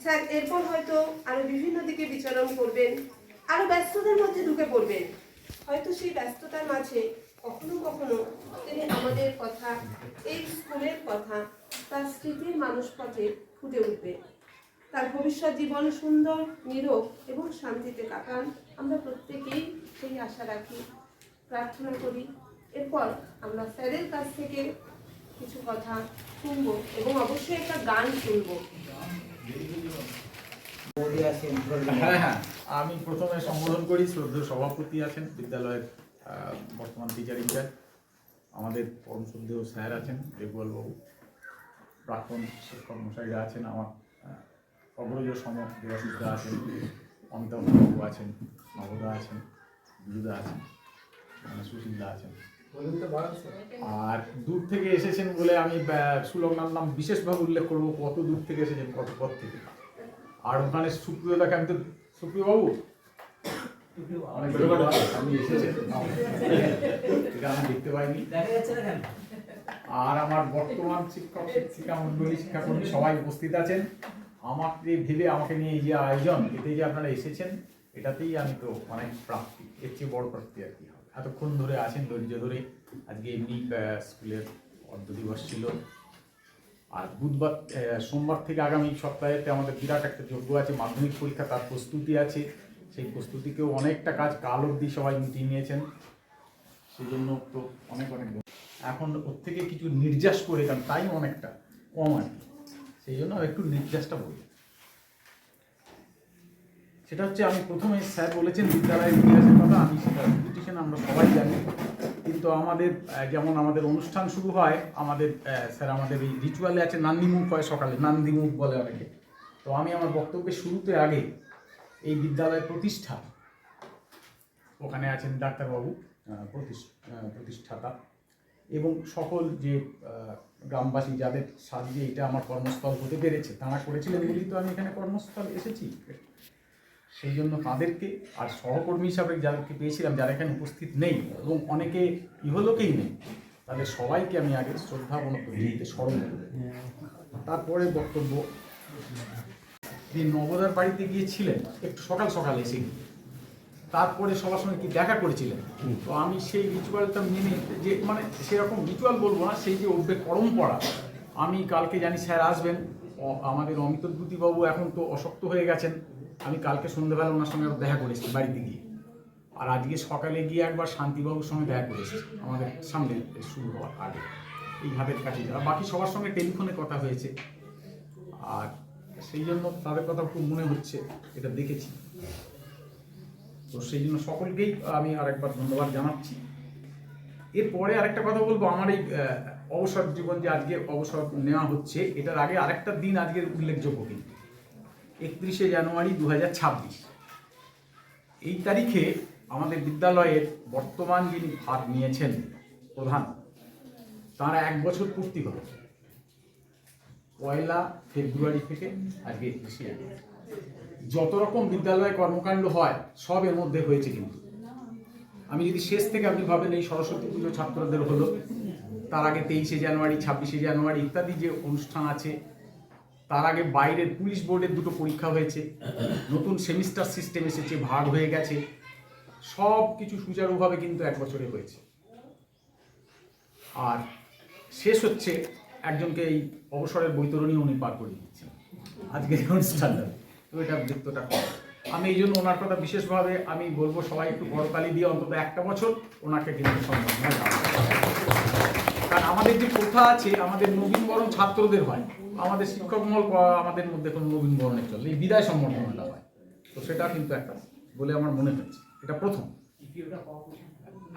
স্যার এরপর হয়তো আরো বিভিন্ন দিকে বিচরণ করবেন, আরো ব্যস্ততার মধ্যে ঢুকে পড়বেন। হয়তো সেই ব্যস্ততার মাঝে কখনো কখনো তিনি আমাদের কথা, এই স্কুলের কথা, তার স্মৃতির মানসপথে ফুটে উঠবে। তার ভবিষ্যৎ জীবন সুন্দর, নীরব এবং শান্তিতে কাটান, আমরা প্রত্যেকেই সেই আশা রাখি, প্রার্থনা করি। এরপর আমরা স্যারের কাছ থেকে কিছু কথা শুনবো এবং অবশ্যই একটা গান শুনবো।
হ্যাঁ হ্যাঁ, আমি প্রথমে সম্বোধন করি শ্রদ্ধেয় সভাপতি আছেন বিদ্যালয়ের বর্তমান টিচার ইনচার্জ, আমাদের পরম শ্রদ্ধেয় স্যার আছেন দেবগোয়াল বাবু, প্রাক্তন শিক্ষক মশাইরা আছেন, আমার অগ্রজ সম দেবাশিসদা আছেন, অমিতাভ বাবু আছেন, নবদা আছেন, বিজুদা আছেন, সুশীলদা আছেন। আর দূর থেকে এসেছেন বলে আমি সুলগ্নার নাম বিশেষভাবে উল্লেখ করবো, কত দূর থেকে এসেছেন, কত পথ থেকে। আর ওখানে সুপ্রিয়দাকে আমি তো, সুপ্রিয় বাবু অনেক ধন্যবাদ, আপনি এসেছেন, এটা আমি দেখতে পাইনি। আর আমার বর্তমান শিক্ষক শিক্ষিকা মন্ডলী শিক্ষাকর্মী সবাই উপস্থিত আছেন। আমাকে ভেবে আমাকে নিয়ে এই যে আয়োজন, এতে যে আপনারা এসেছেন, এটাতেই আমি তো অনেক প্রাপ্তি, এর চেয়ে বড় প্রাপ্তি আর কি হবে। এতক্ষণ ধরে আছেন ধৈর্য ধরে। আজকে এমনি স্কুলের অর্ধ দিবস ছিল, আর বুধবার সোমবার থেকে আগামী সপ্তাহেতে আমাদের বিরাট একটা যজ্ঞ আছে, মাধ্যমিক পরীক্ষা, তার প্রস্তুতি আছে। সেই প্রস্তুতিকেও অনেকটা কাজ কাল অবধি সবাই মিটিয়ে নিয়েছেন, সেই জন্য তো অনেক এখন ওর থেকে কিছু নির্যাস করে, কারণ টাইম অনেকটা কম আর কি, সেই জন্য একটু নির্যাসটা বলি। সেটা হচ্ছে, আমি প্রথমে স্যার বলেছেন বিদ্যালয়ের ইতিহাসের কথা, আমি সেটা রিপিটিশন আমরা সবাই জানি, কিন্তু আমাদের যেমন আমাদের অনুষ্ঠান শুরু হয়, আমাদের স্যার আমাদের এই রিচুয়ালে আছে নান্দিমুখ হয় সকালে, নান্দিমুখ বলে অনেকে। তো আমি আমার বক্তব্যের শুরুতে আগে এই বিদ্যালয়ের প্রতিষ্ঠা, ওখানে আছেন ডাক্তারবাবু প্রতিষ্ঠাতা, এবং সকল যে গ্রামবাসী যাদের সাহায্যে এটা আমার কর্মস্থল হতে পেরেছে, তারা করেছিলেন বলেই তো আমি এখানে কর্মস্থল এসেছি, সেই জন্য তাদেরকে, আর সহকর্মী হিসাবে যাদেরকে পেয়েছিলাম, যারা এখানে উপস্থিত নেই এবং অনেকে ইহলোকেই নেই, তাদের সবাইকে আমি আগে শ্রদ্ধা মনোভূতিতে স্মরণ করি। তারপরে বক্তব্য, যে নবদার বাড়িতে গিয়েছিলেন একটু সকাল সকাল এসে, তারপরে সবার সঙ্গে কি দেখা করেছিলেন, তো আমি সেই রিচুয়ালটা মেনে, যে মানে সেরকম রিচুয়াল বলবো না, সেই যে পরম্পরা, আমি কালকে জানি স্যার আসবেন, আমাদের অমিতদ্যুতিবাবু এখন তো অশক্ত হয়ে গেছেন, আমি কালকে সন্ধ্যেবেলা ওনার সঙ্গে দেখা করেছি বাড়িতে গিয়ে, আর আজকে সকালে গিয়ে একবার শান্তিবাবুর সঙ্গে দেখা করেছি আমাদের সামনে শুরু হওয়ার আগে, এই হাতের কাছে যারা, বাকি সবার সঙ্গে টেলিফোনে কথা হয়েছে, আর সেই জন্য তাদের কথা খুব মনে হচ্ছে, এটা দেখেছি। তো সেই জন্য সকলকেই আমি আরেকবার ধন্যবাদ জানাচ্ছি। এরপরে আরেকটা কথা বলবো, আমার এই অবসর জীবন যে আজকে অবসর নেওয়া হচ্ছে, এটার আগে আরেকটা দিন আজকের উল্লেখযোগ্য, কিন্তু 31শে জানুয়ারি 2026, এই তারিখে আমাদের বিদ্যালয়ের বর্তমান যিনি ভার নিয়েছেন প্রধান, তারা 1 বছর পূর্তি হলো, 1 ফেব্রুয়ারি থেকে আজকে 31শে জানুয়ারি। যত রকম বিদ্যালয়ে কর্মকাণ্ড হয় সব এর মধ্যে হয়েছে, কিন্তু আমি যদি শেষ থেকে আপনি ভাবেন, এই সরস্বতী পুজো ছাত্রদের হলো, তার আগে 23শে জানুয়ারি, 26শে জানুয়ারি ইত্যাদি যে অনুষ্ঠান আছে, তার আগে বাইরের পুলিশ বোর্ডের 2টো পরীক্ষা হয়েছে, নতুন সেমিস্টার সিস্টেম এসেছে, ভাগ হয়ে গেছে, সব কিছু সুচারুভাবে কিন্তু 1 বছরে হয়েছে। আর শেষ হচ্ছে, একজনকে এই অবসরের বৈতরণী উনি পার করে দিচ্ছেন আজকের অনুষ্ঠানটা, তো এটা বৃত্তটা কম। আমি এই জন্য ওনার কথা বিশেষভাবে আমি বলবো, সবাই একটু করতালি দিয়ে অন্তত 1টা বছর ওনাকে কিন্তু সম্মাননা জানাবো। কারণ আমাদের যে প্রথা আছে, আমাদের নবীনবরণ ছাত্রদের হয়, আমাদের শিক্ষক মহল আমাদের মধ্যে কোনো নবীনবরণের চলে, এই বিদায় সম্বর্ধনাটা হয়, তো সেটা কিন্তু একটা বলে আমার মনে হচ্ছে, এটা প্রথম।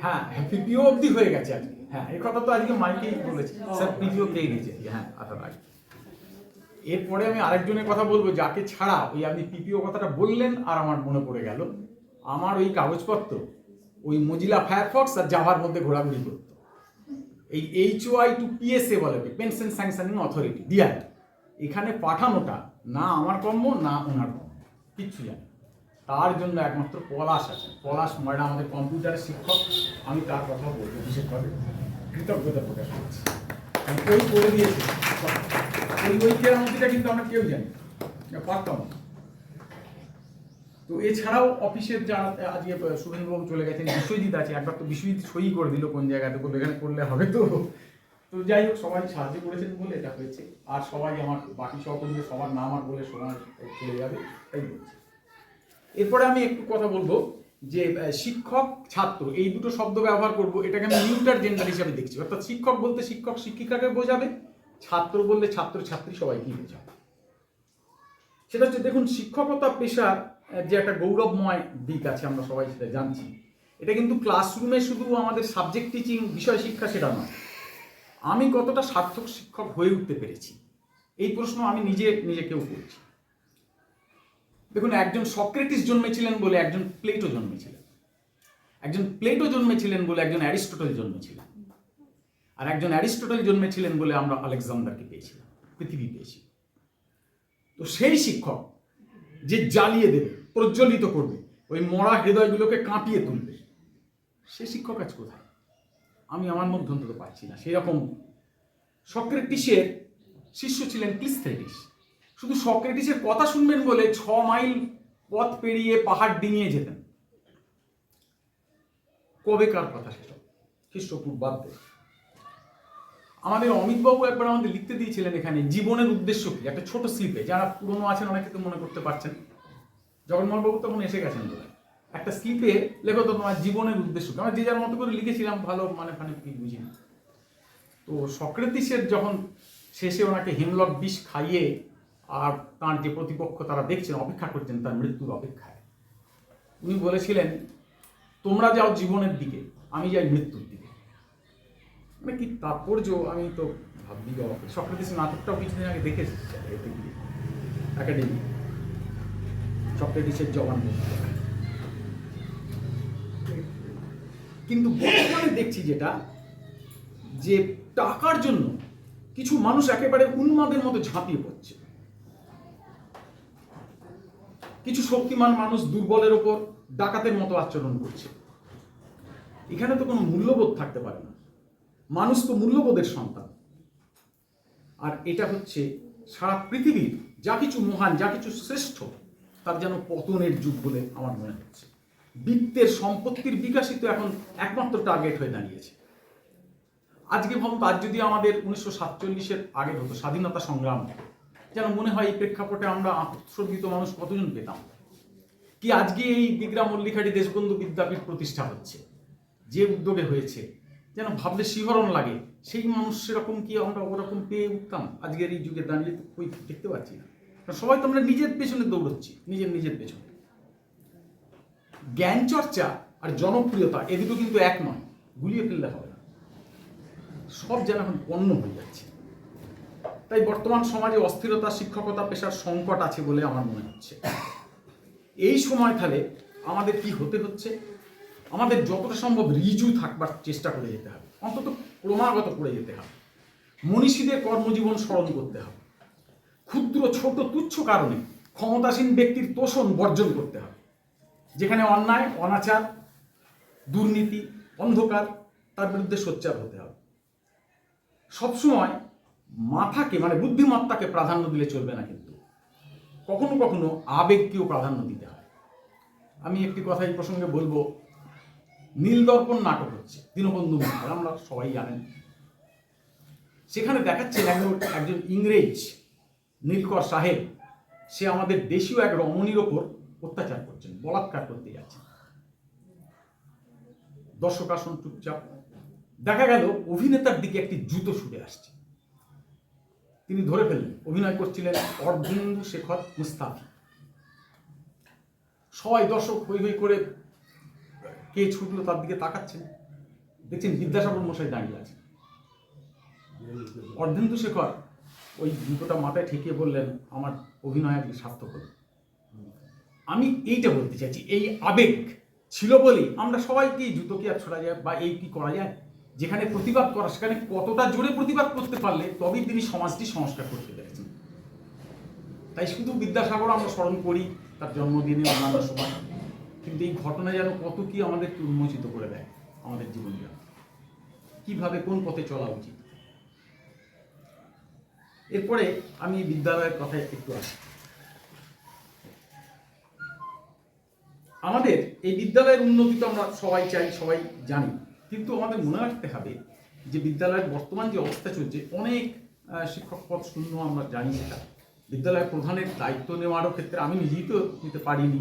হ্যাঁ, পিপিও অবধি হয়ে গেছে আজকে, হ্যাঁ এই কথা তো আজকে মাইকেই বলেছে স্যার, পিপিও পেয়ে গেছে, হ্যাঁ আসার আগে। এরপরে আমি আরেকজনের কথা বলবো, যাকে ছাড়া ওই আপনি পিপিও কথাটা বললেন আর আমার মনে পড়ে গেল, আমার ওই কাগজপত্র ওই মজিলা ফায়ারফক্স আর জাভার মধ্যে ঘোরাঘুরি করতো, এই HOI to PSA বলে, পেনশন স্যাংশনিং অথরিটি, ডিআর, এখানে পাঠানোটা না আমার কর্ম না ওনার কর্ম, কিচ্ছু জানি। তার জন্য একমাত্র পলাশ আছে, পলাশ ম্যাডাম আমাদের কম্পিউটারের শিক্ষক, আমি তার কথা বলবো বিশেষভাবে কৃতজ্ঞতা প্রকাশ করছি, ওই করে দিয়েছে, ওই কেরামতিটা কিন্তু আমরা কেউ জানি পারতাম না। তো এছাড়াও অফিসের যারা আজকে শুভেন্দুবাবু চলে গেছেন, বিশ্বজিৎ আছে, একবার তো বিশ্বজিৎ সই করে দিল কোন জায়গাতে, বলে এখানে করলে হবে, তো তো যাই হোক সবাই সাহায্য করেছেন বলে এটা হয়েছে, আর সবাই আমার বাকি সহকর্মীদের সবার নাম আর বলে সময় চলে যাবে, তাই বলছি। এরপরে আমি একটু কথা বলবো যে শিক্ষক ছাত্র এই দুটো শব্দ ব্যবহার করব, এটাকে আমি নিউটার জেন্ডার হিসাবে দেখছি। অর্থাৎ শিক্ষক বলতে শিক্ষক শিক্ষিকাকে বোঝাবে, ছাত্র বললে ছাত্র ছাত্রী সবাইকেই বোঝাবে। সেটা হচ্ছে, দেখুন, শিক্ষকতা পেশার যে একটা গৌরবময় দিক আছে, আমরা সবাই সেটা জানছি। এটা কিন্তু ক্লাসরুমে শুধু আমাদের সাবজেক্ট টিচিং, বিষয় শিক্ষা, সেটা নয়। আমি কতটা সার্থক শিক্ষক হয়ে উঠতে পেরেছি, এই প্রশ্ন আমি নিজেকেও করছি। দেখুন, একজন সক্রেটিস জন্মেছিলেন বলে একজন প্লেটো জন্মেছিলেন, একজন প্লেটো জন্মেছিলেন বলে একজন অ্যারিস্টটল জন্মেছিলেন, আর একজন অ্যারিস্টটল জন্মেছিলেন বলে আমরা আলেকজান্ডারকে পেয়েছিলাম, পৃথিবী পেয়েছি। তো সেই শিক্ষক যে জ্বালিয়ে দেবে, প্রজ্বলিত করবে, ওই মরা হৃদয়গুলোকে কাঁপিয়ে তুলবে, সে শিক্ষক আজ কোথায়? আমি আমার মধ্যে অন্তত পাচ্ছি না। সেই রকম সক্রেটিসের শিষ্য ছিলেন ক্লিস্থেটিস। শুধু সক্রেটিসের কথা শুনবেন বলে 6 মাইল পথ পেরিয়ে পাহাড় ডিঙিয়ে যেতেন। কবেকার কথা সেসব, খ্রিস্টপূর্ব বাদ দেয়। আমাদের অমিতবাবু একবার আমাদের লিখতে দিয়েছিলেন এখানে জীবনের উদ্দেশ্য কি, একটা ছোট স্লিপে। যারা পুরনো আছেন অনেকে তো মনে করতে পারছেন, জগন্মোহনবাবু তখন এসে গেছেন বলে একটা স্লিপে লেখো তো তোমার জীবনের উদ্দেশ্য কি। আমরা যে যার মতো করে লিখেছিলাম, ভালো মানে কি বুঝিনি। তো সক্রেটিসের যখন শেষে ওনাকে হেমলক বিষ খাইয়ে আর তার যে প্রতিপক্ষ তারা দেখছেন, অপেক্ষা করছেন তার মৃত্যুর অপেক্ষায়, উনি বলেছিলেন, তোমরা যাও জীবনের দিকে, আমি যাই মৃত্যুর দিকে। মানে কি তাৎপর্য, আমি তো ভাবলি অবাক। সক্রেটিস নাটকটাও কিছুদিন আগে দেখেছি একাডেমি, সক্রেটিসের জবান। কিন্তু বর্তমানে দেখছি যেটা, যে টাকার জন্য কিছু মানুষ একেবারে উন্মাদের মতো ঝাঁপিয়ে পড়ছে। কিছু শক্তিমান মানুষ দুর্বলের ওপর ডাকাতের মতো আচরণ করছে। এখানে তো কোনো মূল্যবোধ থাকতে পারে না। মানুষ তো মূল্যবোধের সন্তান। আর এটা হচ্ছে সারা পৃথিবীর যা কিছু মহান, যা কিছু শ্রেষ্ঠ, তার যেন পতনের যুগ বলে আমার মনে হচ্ছে। বিত্তের, সম্পত্তির বিকাশই তো এখন একমাত্র টার্গেট হয়ে দাঁড়িয়েছে। আজকে ভাবুন, আজ যদি আমাদের 1947-এর আগে হতো স্বাধীনতা সংগ্রাম, যেন মনে হয় এই প্রেক্ষাপটে আমরা উৎসর্গিত মানুষ কতজন পেতাম। কি আজকে এই বিগ্রাম মল্লিকাটি দেশবন্ধু বিদ্যাপীঠ প্রতিষ্ঠা হচ্ছে, যে উদ্যোগে হয়েছে, যেন ভাবলে শিহরণ লাগে। সেই মানুষ সেরকম কি আমরা ওরকম পেয়ে উঠতাম? আজকের এই যুগে দাঁড়িয়ে তো কই দেখতে পাচ্ছি না। সবাই তো আমরা নিজের পেছনে দৌড়চ্ছি, নিজের পেছনে। জ্ঞান চর্চা আর জনপ্রিয়তা এ দুটো কিন্তু এক নয়, গুলিয়ে ফেললে হবে না। সব যেন এখন পণ্য হয়ে যাচ্ছে। তাই বর্তমান সমাজে অস্থিরতা, শিক্ষকতা পেশার সংকট আছে বলে আমার মনে হচ্ছে। এই সময়কালে আমাদের কি হতে হচ্ছে, আমাদের যতটা সম্ভব রিজু থাকবার চেষ্টা করে যেতে হবে, অন্তত ক্রমাগত করে যেতে হবে। মনীষীদের কর্মজীবন স্মরণ করতে হবে। ক্ষুদ্র, ছোট, তুচ্ছ কারণে ক্ষমতাসীন ব্যক্তির তোষণ বর্জন করতে হবে। যেখানে অন্যায়, অনাচার, দুর্নীতি, অন্ধকার, তার বিরুদ্ধে সোচ্চার হতে হবে। সবসময় মাথাকে মানে বুদ্ধিমত্তাকে প্রাধান্য দিলে চলবে না, কিন্তু কখনো কখনো আবেগকেও প্রাধান্য দিতে হয়। আমি একটি কথা এই প্রসঙ্গে বলবো, নীলদর্পণ নাটক হচ্ছে, দীনবন্ধু মিত্র, আমরা সবাই জানেন। সেখানে দেখাচ্ছেন একজন ইংরেজ নীলকর সাহেব, সে আমাদের দেশীয় এক রমণীর ওপর অত্যাচার করছেন, বলাৎকার করতে যাচ্ছেন। দর্শক আসন চুপচাপ। দেখা গেল অভিনেতার দিকে একটি জুতো ছুটে আসছে, তিনি ধরে ফেললেন। অভিনয় করছিলেন অর্ধেন্দু শেখর মুস্তাফি। সবাই দর্শক হই হই করে কে ছুটলো তার দিকে তাকাচ্ছেন। দেখছেন বিদ্যাসাগর মশাই দাঁড়িয়ে আছে। অর্ধেন্দু শেখর ওই জুতোটা মাথায় ঠেকিয়ে বললেন, আমার অভিনয় আজকে সার্থক হলো। আমি এইটা বলতে চাইছি, এই আবেগ ছিল বলেই আমরা সবাইকে জুতো কি আর ছোড়া যায় বা এই কি করা যায়। যেখানে প্রতিবাদ করা, সেখানে কতটা জোরে প্রতিবাদ করতে পারলে তবেই তিনি সমাজটি সংস্কার করতে পেরেছেন। তাই শুধু বিদ্যাসাগর আমরা স্মরণ করি তার জন্মদিনে, অন্যান্য সময়, কিন্তু এই ঘটনা যেন কত কি আমাদেরকে উন্মোচিত করে দেয় আমাদের জীবনযাপন, কিভাবে কোন পথে চলা উচিত। এরপরে আমি বিদ্যালয়ের কথায় একটু আসি। আমাদের এই বিদ্যালয়ের উন্নতি তো আমরা সবাই চাই, সবাই জানি, কিন্তু আমাদের মনে রাখতে হবে যে বিদ্যালয়ের বর্তমান যে অবস্থা চলছে, অনেক শিক্ষক পদ শূন্য, আমরা জানি সেটা। বিদ্যালয় প্রধানের দায়িত্ব নেওয়ারও ক্ষেত্রে আমি নিজেই তো নিতে পারিনি।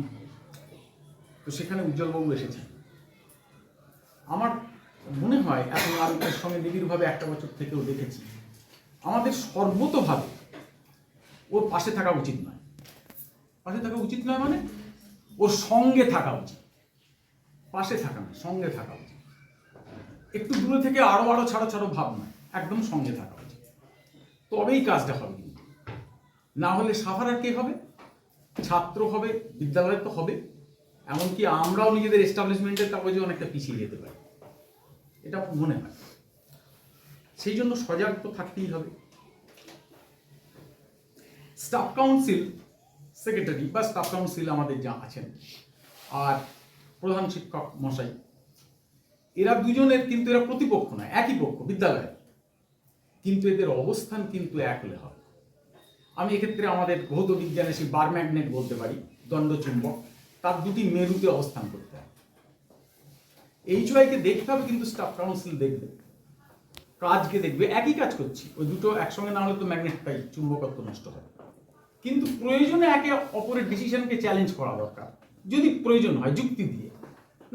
তো সেখানে উজ্জ্বলবাবু এসেছেন। আমার মনে হয় এখন আলোকের সঙ্গে নিবিড়ভাবে 1 বছর থেকেও দেখেছি, আমাদের সর্বতোভাবে ওর পাশে থাকা উচিত নয়। পাশে থাকা উচিত নয় মানে ওর সঙ্গে থাকা উচিত, পাশে থাকা নয়, সঙ্গে থাকা উচিত। একটু দূরে থেকে আরো ছাড়ো ছাড়ো ভাব নয়, একদম সঙ্গে থাকা উচিত, তবেই কাজটা হবে। কিন্তু না হলে সাফারার কে হবে? ছাত্র হবে, বিদ্যালয় তো হবে, এমনকি আমরাও নিজেদের এস্টাবলিশমেন্টের কাগজে অনেকটা পিছিয়ে যেতে পারি, এটা মনে হয়। সেই জন্য সজাগ তো থাকতেই হবে। স্টাফ কাউন্সিল সেক্রেটারি বা স্টাফ কাউন্সিল আমাদের যা আছেন আর প্রধান শিক্ষক মশাই, এরা দুজনের কিন্তু এরা প্রতিপক্ষ নয়, একই পক্ষ বিদ্যালয়ে, কিন্তু এদের অবস্থান কিন্তু এক হলে হবে। আমি এক্ষেত্রে আমাদের ভৌত বিজ্ঞানে সেই বার ম্যাগনেট বলতে পারি, দণ্ডচুম্বক, তার দুটি মেরুতে অবস্থান করতে হবে। এইচওয়াইকে দেখতে হবে, কিন্তু স্টাফ কাউন্সিল দেখবে, কাজকে দেখবে, একই কাজ করছি, ওই দুটো একসঙ্গে না হলে তো ম্যাগনেটটাই চুম্বকত্ব নষ্ট হবে। কিন্তু প্রয়োজনে একে অপরের ডিসিশনকে চ্যালেঞ্জ করা দরকার, যদি প্রয়োজন হয় যুক্তি দিয়ে,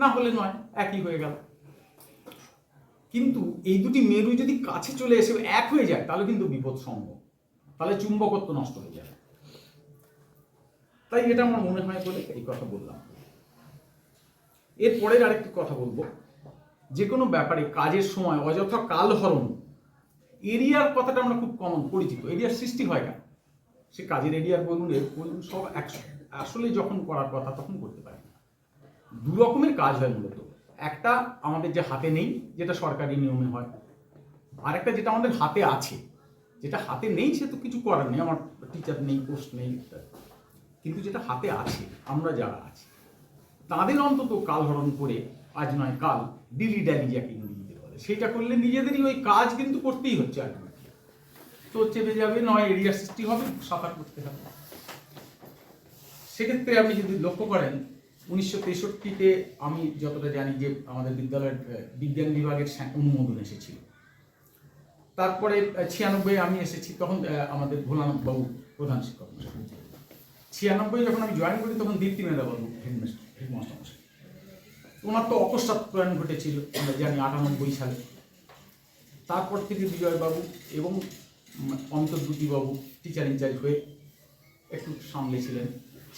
না হলে নয়, একই হয়ে গেল। কিন্তু এই দুটি মেরু যদি কাছে চলে এসে এক হয়ে যায় তাহলে কিন্তু বিপদ সম্ভব, তাহলে চুম্বকত্ব নষ্ট হয়ে যাবে। তাই এটা আমার মনে হয় বলে এই কথা বললাম। এরপরের আরেকটি কথা বলবো, যে কোনো ব্যাপারে কাজের সময় অযথা কালহরণ, এরিয়ার কথাটা আমরা খুব কমন পরিচিত, এরিয়ার সৃষ্টি হয় না, সে কাজের এরিয়ার বলুন সব আসলে যখন করার কথা তখন করতে পারে না। দু রকমের কাজ হয় মূলত, একটা আমাদের যে হাতে নেই, যেটা সরকারি নিয়মে হয়, আর একটা যেটা আমাদের হাতে আছে। যেটা হাতে নেই সে তো কিছু করার নেই, আমার টিচার নেই, পোস্ট নেই, কিন্তু যেটা হাতে আছে, আমরা যারা আছি তাদের অন্তত কালহরণ করে আজ নয় কাল ডিলি ড্যালি যাকে ইংরেজিতে বলে, সেটা করলে নিজেদেরই ওই কাজ কিন্তু করতেই হচ্ছে, আর তো চেপে যাবে, নয় এরিয়া সৃষ্টি হবে, সাফার করতে হবে। সেক্ষেত্রে আপনি যদি লক্ষ্য করেন 1963-তে আমি যতটা জানি যে আমাদের বিদ্যালয়ের বিজ্ঞান বিভাগের অনুমোদন এসেছিল। তারপরে 96 আমি এসেছি, তখন আমাদের ভোলানাথ বাবু প্রধান শিক্ষক। 96 যখন আমি জয়েন করি তখন দীপ্তি মেধা বাবু হেডমাস্টার মশাই, ওনার তো অকস্মাৎ প্রয়াণ ঘটেছিল আমরা জানি 98 সালে। তারপর থেকে বিজয়বাবু এবং অন্তর্দ্যুতিবাবু টিচার ইনচার্জ হয়ে একটু সামলেছিলেন।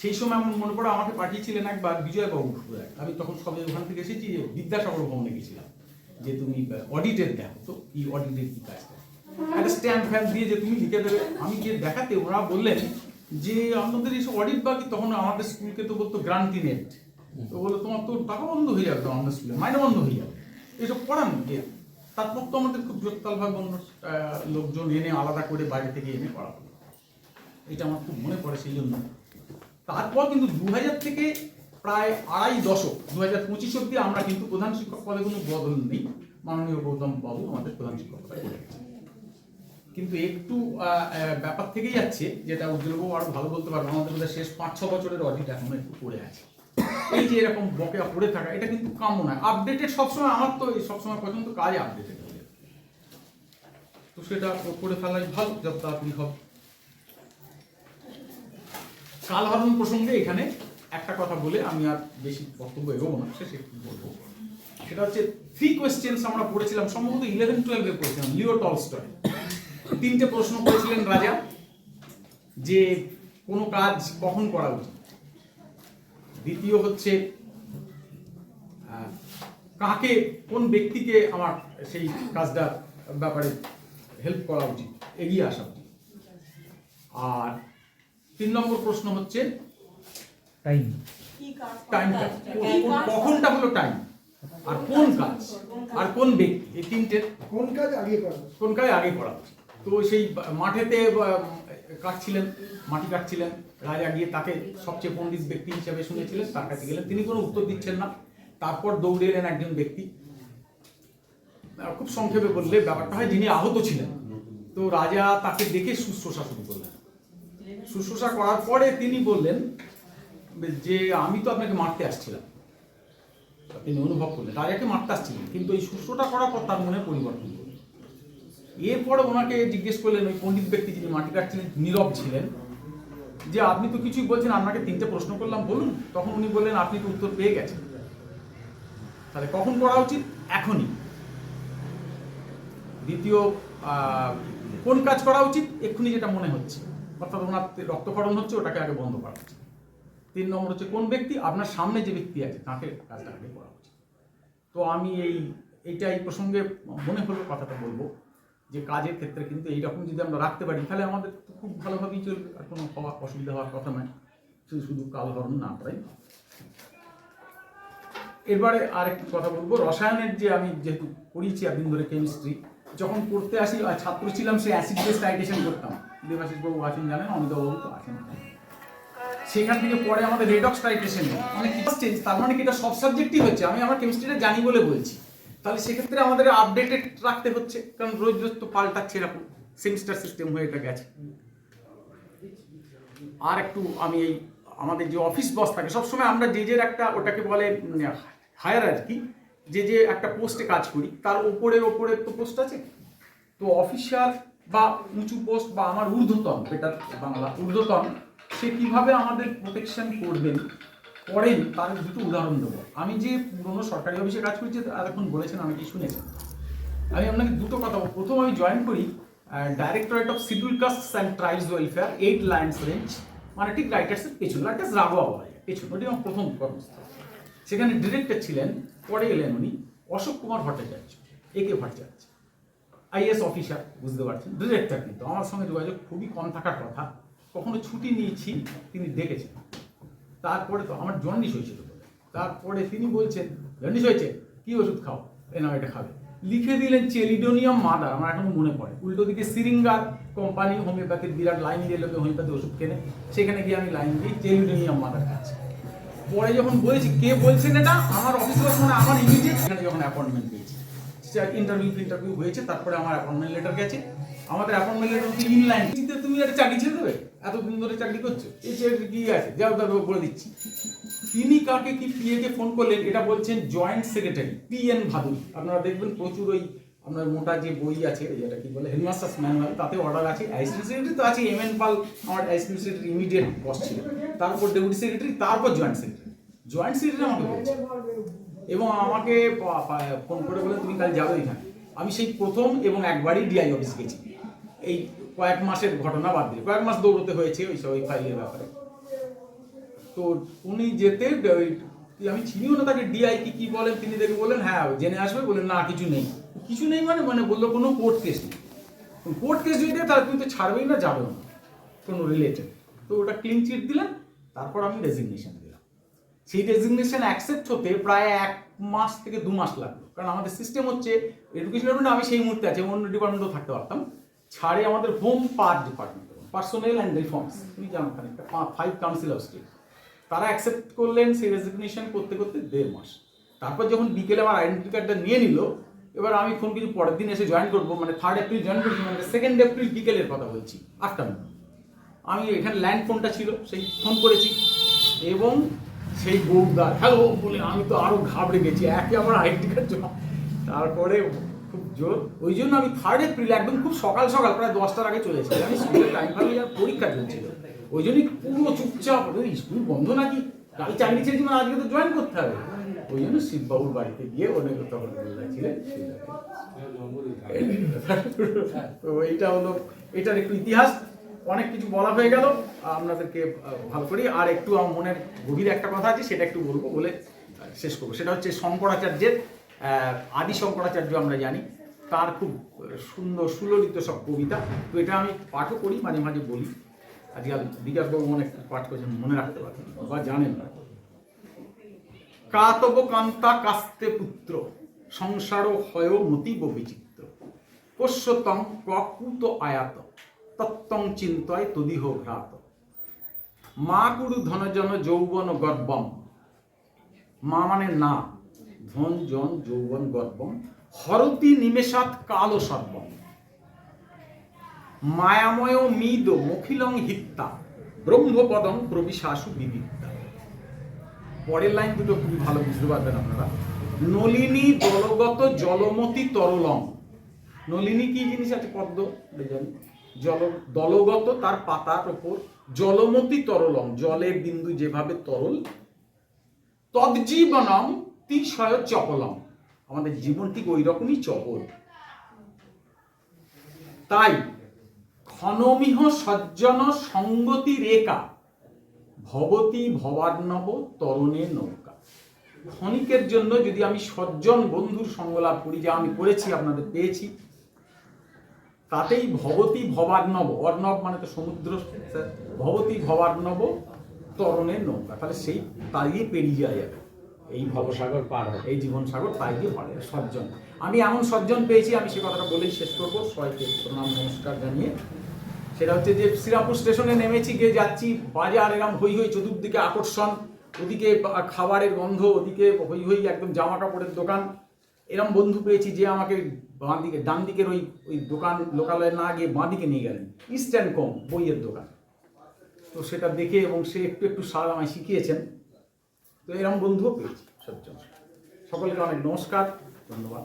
সেই সময় আমার মনে পড়ে আমাকে পাঠিয়েছিলেন একবার বিজয়বাবু, আমি তখন সবে ওখান থেকে এসেছি, বিদ্যাসাগর ভবনে গেছিলাম, যে তুমি অডিটের দেখো তো এই অডিটের কি কাজ, একটা স্ট্যাম্প ফ্যাম্প দিয়ে যে তুমি লিখে দেবে। আমি গিয়ে দেখাতে ওরা বললেন যে আমাদের এইসব অডিট বাকি, তখন আমাদের স্কুলকে তো বলতো গ্রান্টি নেট, তো বললো তোমার তো টাকা বন্ধ হয়ে যাবে, আমাদের স্কুলে মাইনে বন্ধ হয়ে যাবে, এইসব পড়ান যে। তারপর তো আমাদের খুব জোরতালভাবে অন্য লোকজন এনে আলাদা করে বাইরে থেকে এনে পড়াবো, এটা আমার খুব মনে পড়ে। সেই জন্য তারপর কিন্তু 2000 থেকে প্রায় 2.5 দশক 2025 অব্দি আমরা কিন্তু প্রধান শিক্ষক পদে কোনো বদল নেই, মাননীয় গৌতম বাবু আমাদের প্রধান শিক্ষক পদে করে গেছেন। কিন্তু একটু ব্যাপার থেকেই যাচ্ছে, যেটা উজ্জ্বলবাবু আরো ভালো বলতে পারবো, আমাদের বোধহয় শেষ 5-6 বছরের অডিট এখনো একটু পড়ে আছে। এই যে এরকম বকেয়া পড়ে থাকা, এটা কিন্তু কাম্য নয়। আপডেটেড সবসময়, আমার তো সবসময় পর্যন্ত কাজ আপডেটেড হয়ে যাবে, তো সেটা করে ফেলাই ভালো, যত তাড়াতাড়ি হবে। কালহরণ প্রসঙ্গে এখানে একটা কথা বলে আমি আর বেশি বক্তব্য এগোবো না, শেষে কি বলবো সেটা হচ্ছে 3 কোয়েশ্চেন্স আমরা পড়েছিলাম, সম্ভবত 11-12 পড়েছিলাম, লিও টলস্টয়। 3টে প্রশ্ন করেছিলেন রাজা, যে কোনো কাজ কখন করা উচিত, দ্বিতীয় হচ্ছে কাকে, কোন ব্যক্তিকে আমার সেই কাজটার ব্যাপারে হেল্প করা উচিত, এগিয়ে আসা উচিত, আর 3 নম্বর প্রশ্ন হচ্ছে টাইমটা, কখনটা হলো টাইম, আর কোন কাজ আর কোন ব্যক্তি, এই 3টের
কোন কাজ আগে
করা উচিত। তো সেই মাঠেতে কাটছিলেন, মাটি কাটছিলেন, রাজা গিয়ে তাকে সবচেয়ে পণ্ডিত ব্যক্তি হিসেবে শুনেছিলেন, তার কাছে গেলেন, তিনি কোনো উত্তর দিচ্ছেন না। তারপর দৌড়ে এলেন একজন ব্যক্তি, খুব সংক্ষেপে বললে ব্যাপারটা হয় যিনি আহত ছিলেন। তো রাজা তাকে দেখে শুশ্রূষা শুরু করলেন। শুশ্রূষা করার পরে তিনি বললেন যে আমি তো আপনাকে মারতে আসছিলাম, তিনি অনুভব করলেন রাজাকে মারতে আসছিলেন, কিন্তু এই শুশ্রূষা করার পর তার মনে পরিবর্তন করলেন। এরপরে ওনাকে জিজ্ঞেস করলেন, ওই পণ্ডিত ব্যক্তি যিনি মাটি কাটছিলেন নীরব ছিলেন, যে আপনি তো কিছুই বলছেন, আপনাকে 3টে প্রশ্ন করলাম বলুন। তখন উনি বললেন আপনি তো উত্তর পেয়ে গেছেন। তাহলে কখন করা উচিত? এখনই। দ্বিতীয়, কোন কাজ করা উচিত? এক্ষুনি যেটা মনে হচ্ছে, অর্থাৎ ওনার রক্তক্ষরণ হচ্ছে, ওটাকে আগে বন্ধ করা উচিত। 3 নম্বর হচ্ছে কোন ব্যক্তি? আপনার সামনে যে ব্যক্তি আছে তাকে কাজটা আগে করা উচিত। তো আমি এই প্রসঙ্গে মনে হলো কথাটা বলবো যে কাজের ক্ষেত্রে কিন্তু এইরকম যদি আমরা রাখতে পারি তাহলে আমাদের তো খুব ভালোভাবেই চলবে, আর কোনো অসুবিধা হওয়ার কথা নয়, শুধু কালহরণ না করাই। এরপরে আরেকটি কথা বলবো, রসায়নের যে আমি যেহেতু পড়িয়েছি একদিন ধরে কেমিস্ট্রি, যখন পড়তে আসি ছাত্র ছিলাম, সে অ্যাসিড বেস টাইট্রেশন করতাম। দেবাশিস বাবু আছেন জানেন, অমিতাভ তো আছেন। সেখান থেকে পরে আমাদের রেডক্স টাইট্রেশন অনেক কিছু চেঞ্জ। তার মানে কি এটা সব সাবজেক্টই হচ্ছে? আমি আমার কেমিস্ট্রিটা জানি বলে বলছি। তাহলে সেক্ষেত্রে আমাদের আপডেটেড রাখতে হচ্ছে, কারণ রোজ রোজ তো পাল্টাচ্ছে, এরকম সেমিস্টার সিস্টেম হয়ে এটা গেছে। আর একটু আমি আমাদের যে অফিস বস থাকে সবসময় আমরা যে একটা ওটাকে বলে হায়ারার্কি, যে একটা পোস্টে কাজ করি তার ওপরে তো পোস্ট আছে। তো অফিসার বা উঁচু পোস্ট বা আমার ঊর্ধ্বতন, বেটার বাংলা ঊর্ধ্বতন, সে কিভাবে আমাদের প্রোটেকশন করেন তার দুটো উদাহরণ দেবো। আমি যে পুরোনো সরকারি অফিসে কাজ করছি এখন বলেছেন, আমি কি শুনেছেন, আমি আপনাকে দুটো কথা বলবো। প্রথম আমি জয়েন করি directorate of scheduled castes and tribes welfare, 8 Lyons Range, মানে ঠিক রাইটার্সের পেছনে, রাইটার্স রাঘবা বলা যায় পেছনে, ওটি আমার প্রথম কর্মস্থল। সেখানে ডিরেক্টর ছিলেন, পরে এলেন উনি অশোক কুমার ভট্টাচার্য, একে ভট্টাচার্য, আইএস অফিসার, বুঝতে পারছেন, ডিরেক্টর। কিন্তু আমার সঙ্গে যোগাযোগ খুবই কম থাকার কথা, কখনো ছুটি নিয়েছি তিনি দেখেছেন। তারপরে তো আমার জন্ডিস হয়েছিল বলে, তারপরে তিনি বলছেন জন্ডিস হয়েছে, কি ওষুধ খাও, নাও এটা খাবে, লিখে দিলেন চেলিডোনিয়াম মাদার, আমার এখনো মনে পড়ে। উল্টো দিকে সিরিঙ্গার কোম্পানি, হোমিওপ্যাথির বিরাট লাইন দিয়ে লোকে হোমিওপ্যাথি ওষুধ কেনে, সেখানে গিয়ে আমি লাইন দিই চেলিডোনিয়াম মাদার খাচ্ছি। পরে যখন বলেছি কে বলছেন এটা, আমার অফিসে মানে আমার ইমিডিয়েট এখানে যখন অ্যাপয়েন্টমেন্ট পেয়েছি, ইন্টারভিউ হয়েছে, তারপরে আমার অ্যাপয়েন্টমেন্ট লেটার গেছে। আমাদের অ্যাপয়েন্টমেন্ট লেটার হচ্ছে ইনলাইন, তুমি একটা চাকরি ছেড়ে দেবে, এতদিন ধরে চাকরি করছো, এই চাকরি কি আছে, যাও বলে দিচ্ছি। তিনি কাকে কি পিএকে ফোন করলেন, এটা বলছেন জয়েন্ট সেক্রেটারি PN ভাদুরী। আপনারা দেখবেন প্রচুর ওই আপনার মোটা যে বই আছে, যেটা কি বলে হেডমাস্টার্স ম্যানুয়াল, তাতে অর্ডার আছে। অ্যাসিস্ট্যান্ট সেক্রেটারি তো আছে, MN পাল আমার অ্যাসিস্ট্যান্ট সেক্রেটারি ইমিডিয়েট বস ছিল, তারপর ডেপুটি সেক্রেটারি, তারপর জয়েন্ট সেক্রেটারি আমাকে বলছে, এবং আমাকে ফোন করে বলে তুমি কাল যাবে এখানে। আমি সেই প্রথম এবং একবারই ডিআই অফিস গেছি, এই কয়েক মাসের ঘটনা বাদ দিয়ে, কয়েক মাস দৌড়তে হয়েছে ওই ফাইলের ব্যাপারে। তো উনি যেতে, আমি চিনিও না তাকে, ডিআই কি বলেন, তিনি দেখে বললেন হ্যাঁ জেনে আসবে, বললেন না কিছু নেই মানে বললো কোনো কোর্ট কেস নেই। কোর্ট কেস যদি দেয় তাহলে তুমি তো ছাড়বেই না, যাবেও না, কোনো রিলেটেড। তো ওটা ক্লিন চিট দিলেন, তারপর আমি রেজিগনেশন দিলাম। সেই রেজিগনেশন অ্যাকসেপ্ট হতে প্রায় 1 মাস থেকে 2 মাস লাগলো, কারণ আমাদের সিস্টেম হচ্ছে এডুকেশন ডিপার্টমেন্ট, আমি সেই মুহূর্তে আছি, অন্য ডিপার্টমেন্টও থাকতে পারতাম, ছাড়ে আমাদের home department, personal and reforms, তুমি জানো খানিকটা, 5 কাউন্সিল অফ স্টেট, তারা অ্যাকসেপ্ট করলেন। সেই রেজিগনেশন করতে 1.5 মাস। তারপর যখন বিকেলে আমার আইডেন্টি কার্ডটা নিয়ে নিল, এবার আমি ফোন কিছু পরের দিন এসে জয়েন করবো, মানে 3 এপ্রিল জয়েন করছি, মানে 2 এপ্রিল বিকেলের কথা বলছি, আফটারনুন। আমি এখানে ল্যান্ড ফোনটা ছিল, সেই ফোন করেছি, এবং সেই বউদার হ্যালো বলে আমি তো আরো ঘাবড়ে গেছি, একে আমার আইডেন্টি কার্ড জমা। তারপরে খুব জোর, ওই জন্য আমি 3 এপ্রিল একদম খুব সকাল প্রায় 10টার আগে চলে এসেছি। আমি স্কুলের টাইম ফাইলে পরীক্ষা চলছিল, ওই জন্যই পুরো চুপচাপ, স্কুল বন্ধ নাকি, কাল চাকরি ছেড়েছি, মানে আজকে তো জয়েন করতে হবে। ওই জন্য শিববাবুর বাড়িতে গিয়ে অনেক তখন ছিলেন। তো এইটা হলো এটার একটু ইতিহাস, অনেক কিছু বলা হয়ে গেল আপনাদেরকে ভালো করি। আর একটু আমার মনের গভীর একটা কথা আছে, সেটা একটু বলবো, বলে শেষ করবো। সেটা হচ্ছে শঙ্করাচার্যের, আদি শঙ্করাচার্য আমরা জানি, তার খুব সুন্দর সুললিত সব কবিতা। তো এটা আমি পাঠও করি, মাঝে মাঝে বলি। আজকাল বিকাশবাবু অনেক পাঠ করেছেন, মনে রাখতে পারছেন বা জানেন না। কাতব কান্তা কাস্তে পুত্র, সংসার হয় মতিব বিচিত্র, পশ্যতং প্রকৃত আয়াত, তত্ত্বং চিন্তয় তদিহ ভ্রাত। মা কুরু ধনজন যৌবন গর্বম, মা মানে না, ধন জন যৌবন গর্বম, হরতি নিমেষাৎ কালো সর্বম, মায়াময় মিদ মখিলং হিত্তা, ব্রহ্মপদং প্রবিশাসু বিবিদ্যা। পরের লাইন দুটো খুবই ভালো বুঝতে পারবেন আপনারা। নলিনী দলগত জলমতি তরলং, নলিনী কি জিনিস আছে, পদ্ম জানি, দলগত তার পাতার ওপর জলমতি তরলম, জলের বিন্দু যেভাবে তরল, তজ্জীবনম তিশয় চপলম, আমাদের জীবন ঠিক ওই রকমই চপল। তাই ক্ষণমিহ সজ্জন সঙ্গতি রেখা ভবতী ভবার্ণব তরণে নৌকা। ক্ষণিকের জন্য যদি আমি সজ্জন বন্ধুর সঙ্গ লাভ করি, যা আমি করেছি, আপনাদের পেয়েছি, তাতেই ভবতী ভবার্ণব, অর্ণব মানে তো সমুদ্র, ভবতী ভবার্ণব তরণে নৌকা, তাহলে সেই তাই পেরিয়ে যাবে এই ভবসাগর পার হয়, এই জীবন সাগর তাই দিয়ে পারে সজ্জন। আমি এমন সজ্জন পেয়েছি, আমি সে কথাটা বলেই শেষ করবো, সবাইকে প্রণাম নমস্কার জানিয়ে। সেটা হচ্ছে যে শ্রীরামপুর স্টেশনে নেমেছি, গিয়ে যাচ্ছি, বাজার এরকম হই হই, চতুর্দিকে আকর্ষণ, ওদিকে খাবারের গন্ধ, ওদিকে হই হই একদম জামা কাপড়ের দোকান। এরম বন্ধু পেয়েছি যে আমাকে বাঁদিকে, ডান দিকের ওই দোকান লোকালয়ে না গিয়ে বাঁদিকে নিয়ে গেলেন, ইস্ট অ্যান্ড কম বইয়ের দোকান। তো সেটা দেখে এবং সে একটু একটু সার আমায় শিখিয়েছেন। তো এরম বন্ধুও পেয়েছি সজ্জন। সকলকে অনেক নমস্কার, ধন্যবাদ।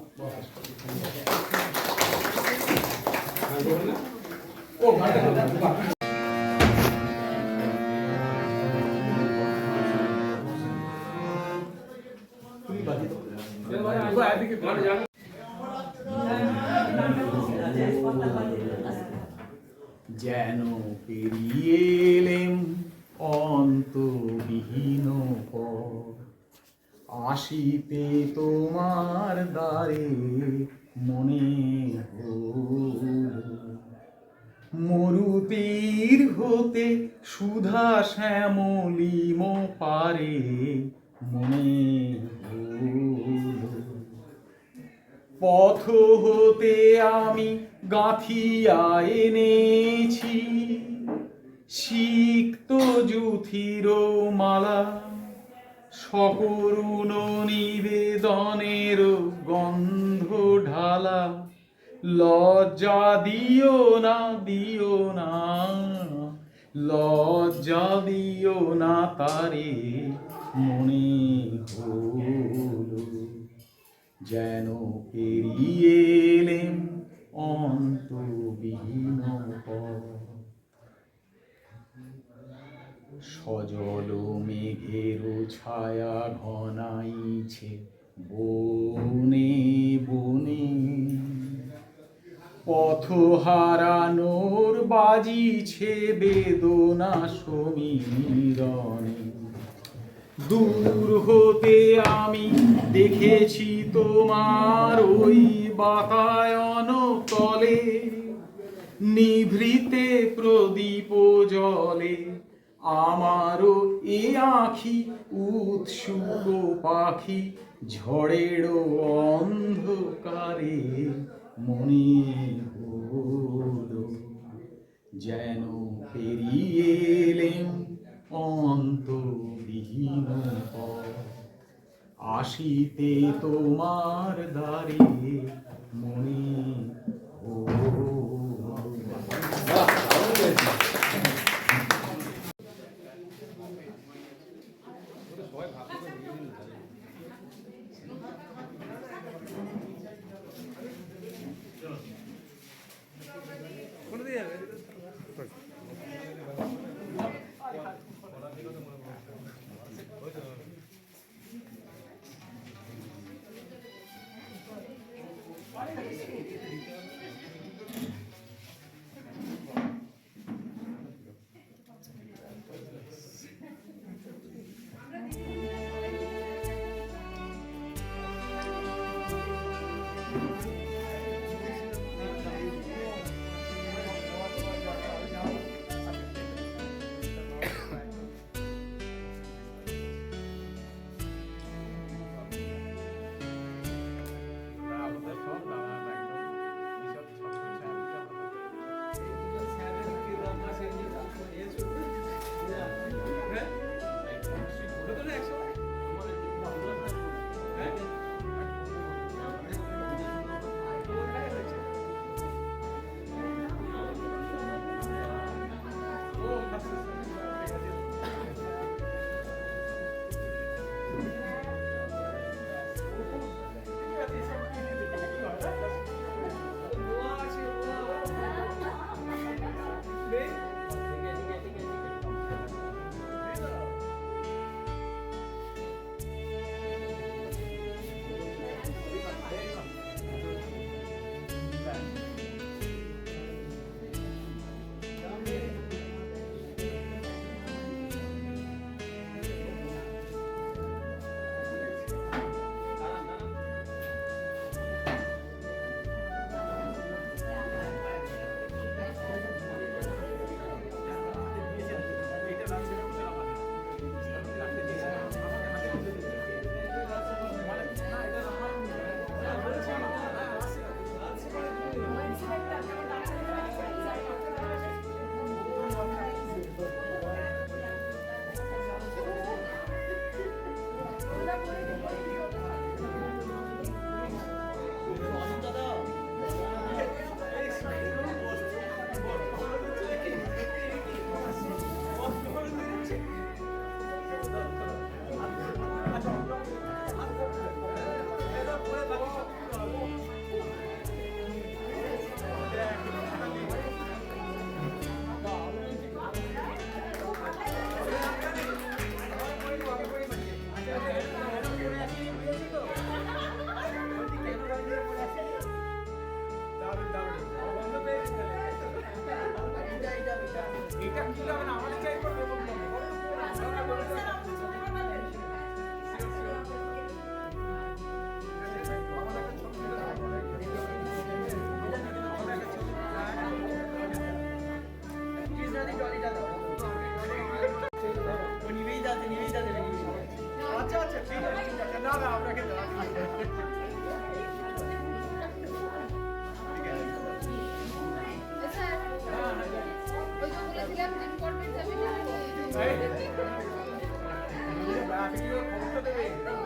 যেন পেরিয়ে এলেম অন্তবিহীন পথ, আসিতে তোমার দ্বারে মনে হল, মরুতীর হতে সুধা শ্যামলিম পারে মনে হল, পথ হতে আমি গাঁথিয়া এনেছি সিক্ত যুথির মালা, সকরুণ নিবেদনের গন্ধ ঢালা, লজ্জা দিও না, দিও না, লজ্জা দিও না তারে মনে হল, যেন পেরিয়ে এলেম অন্তবিহীন পথ। সজল মেঘের ছায়া ঘনাইছে বনে বনে, পথ হারানোর বাজিছে বেদনা সমীরণে, দূর হতে আমি দেখেছি তোমার ওই বাতায়ন তলে, নিভৃতে প্রদীপ জলে আমারও এ আঁখি উৎসুক পাখি, ঝড়ের অন্ধকারে মনে হল, যেন পেরিয়ে এলেম অন্তবিহীন পথ, আসিতে তোমার দ্বারে মনে হল। এটা কি হবে না আমাদের চাই করবে আচ্ছা আচ্ছা ঠিক আছে ঠিক আছে না না আপনাকে খবরটা দেবে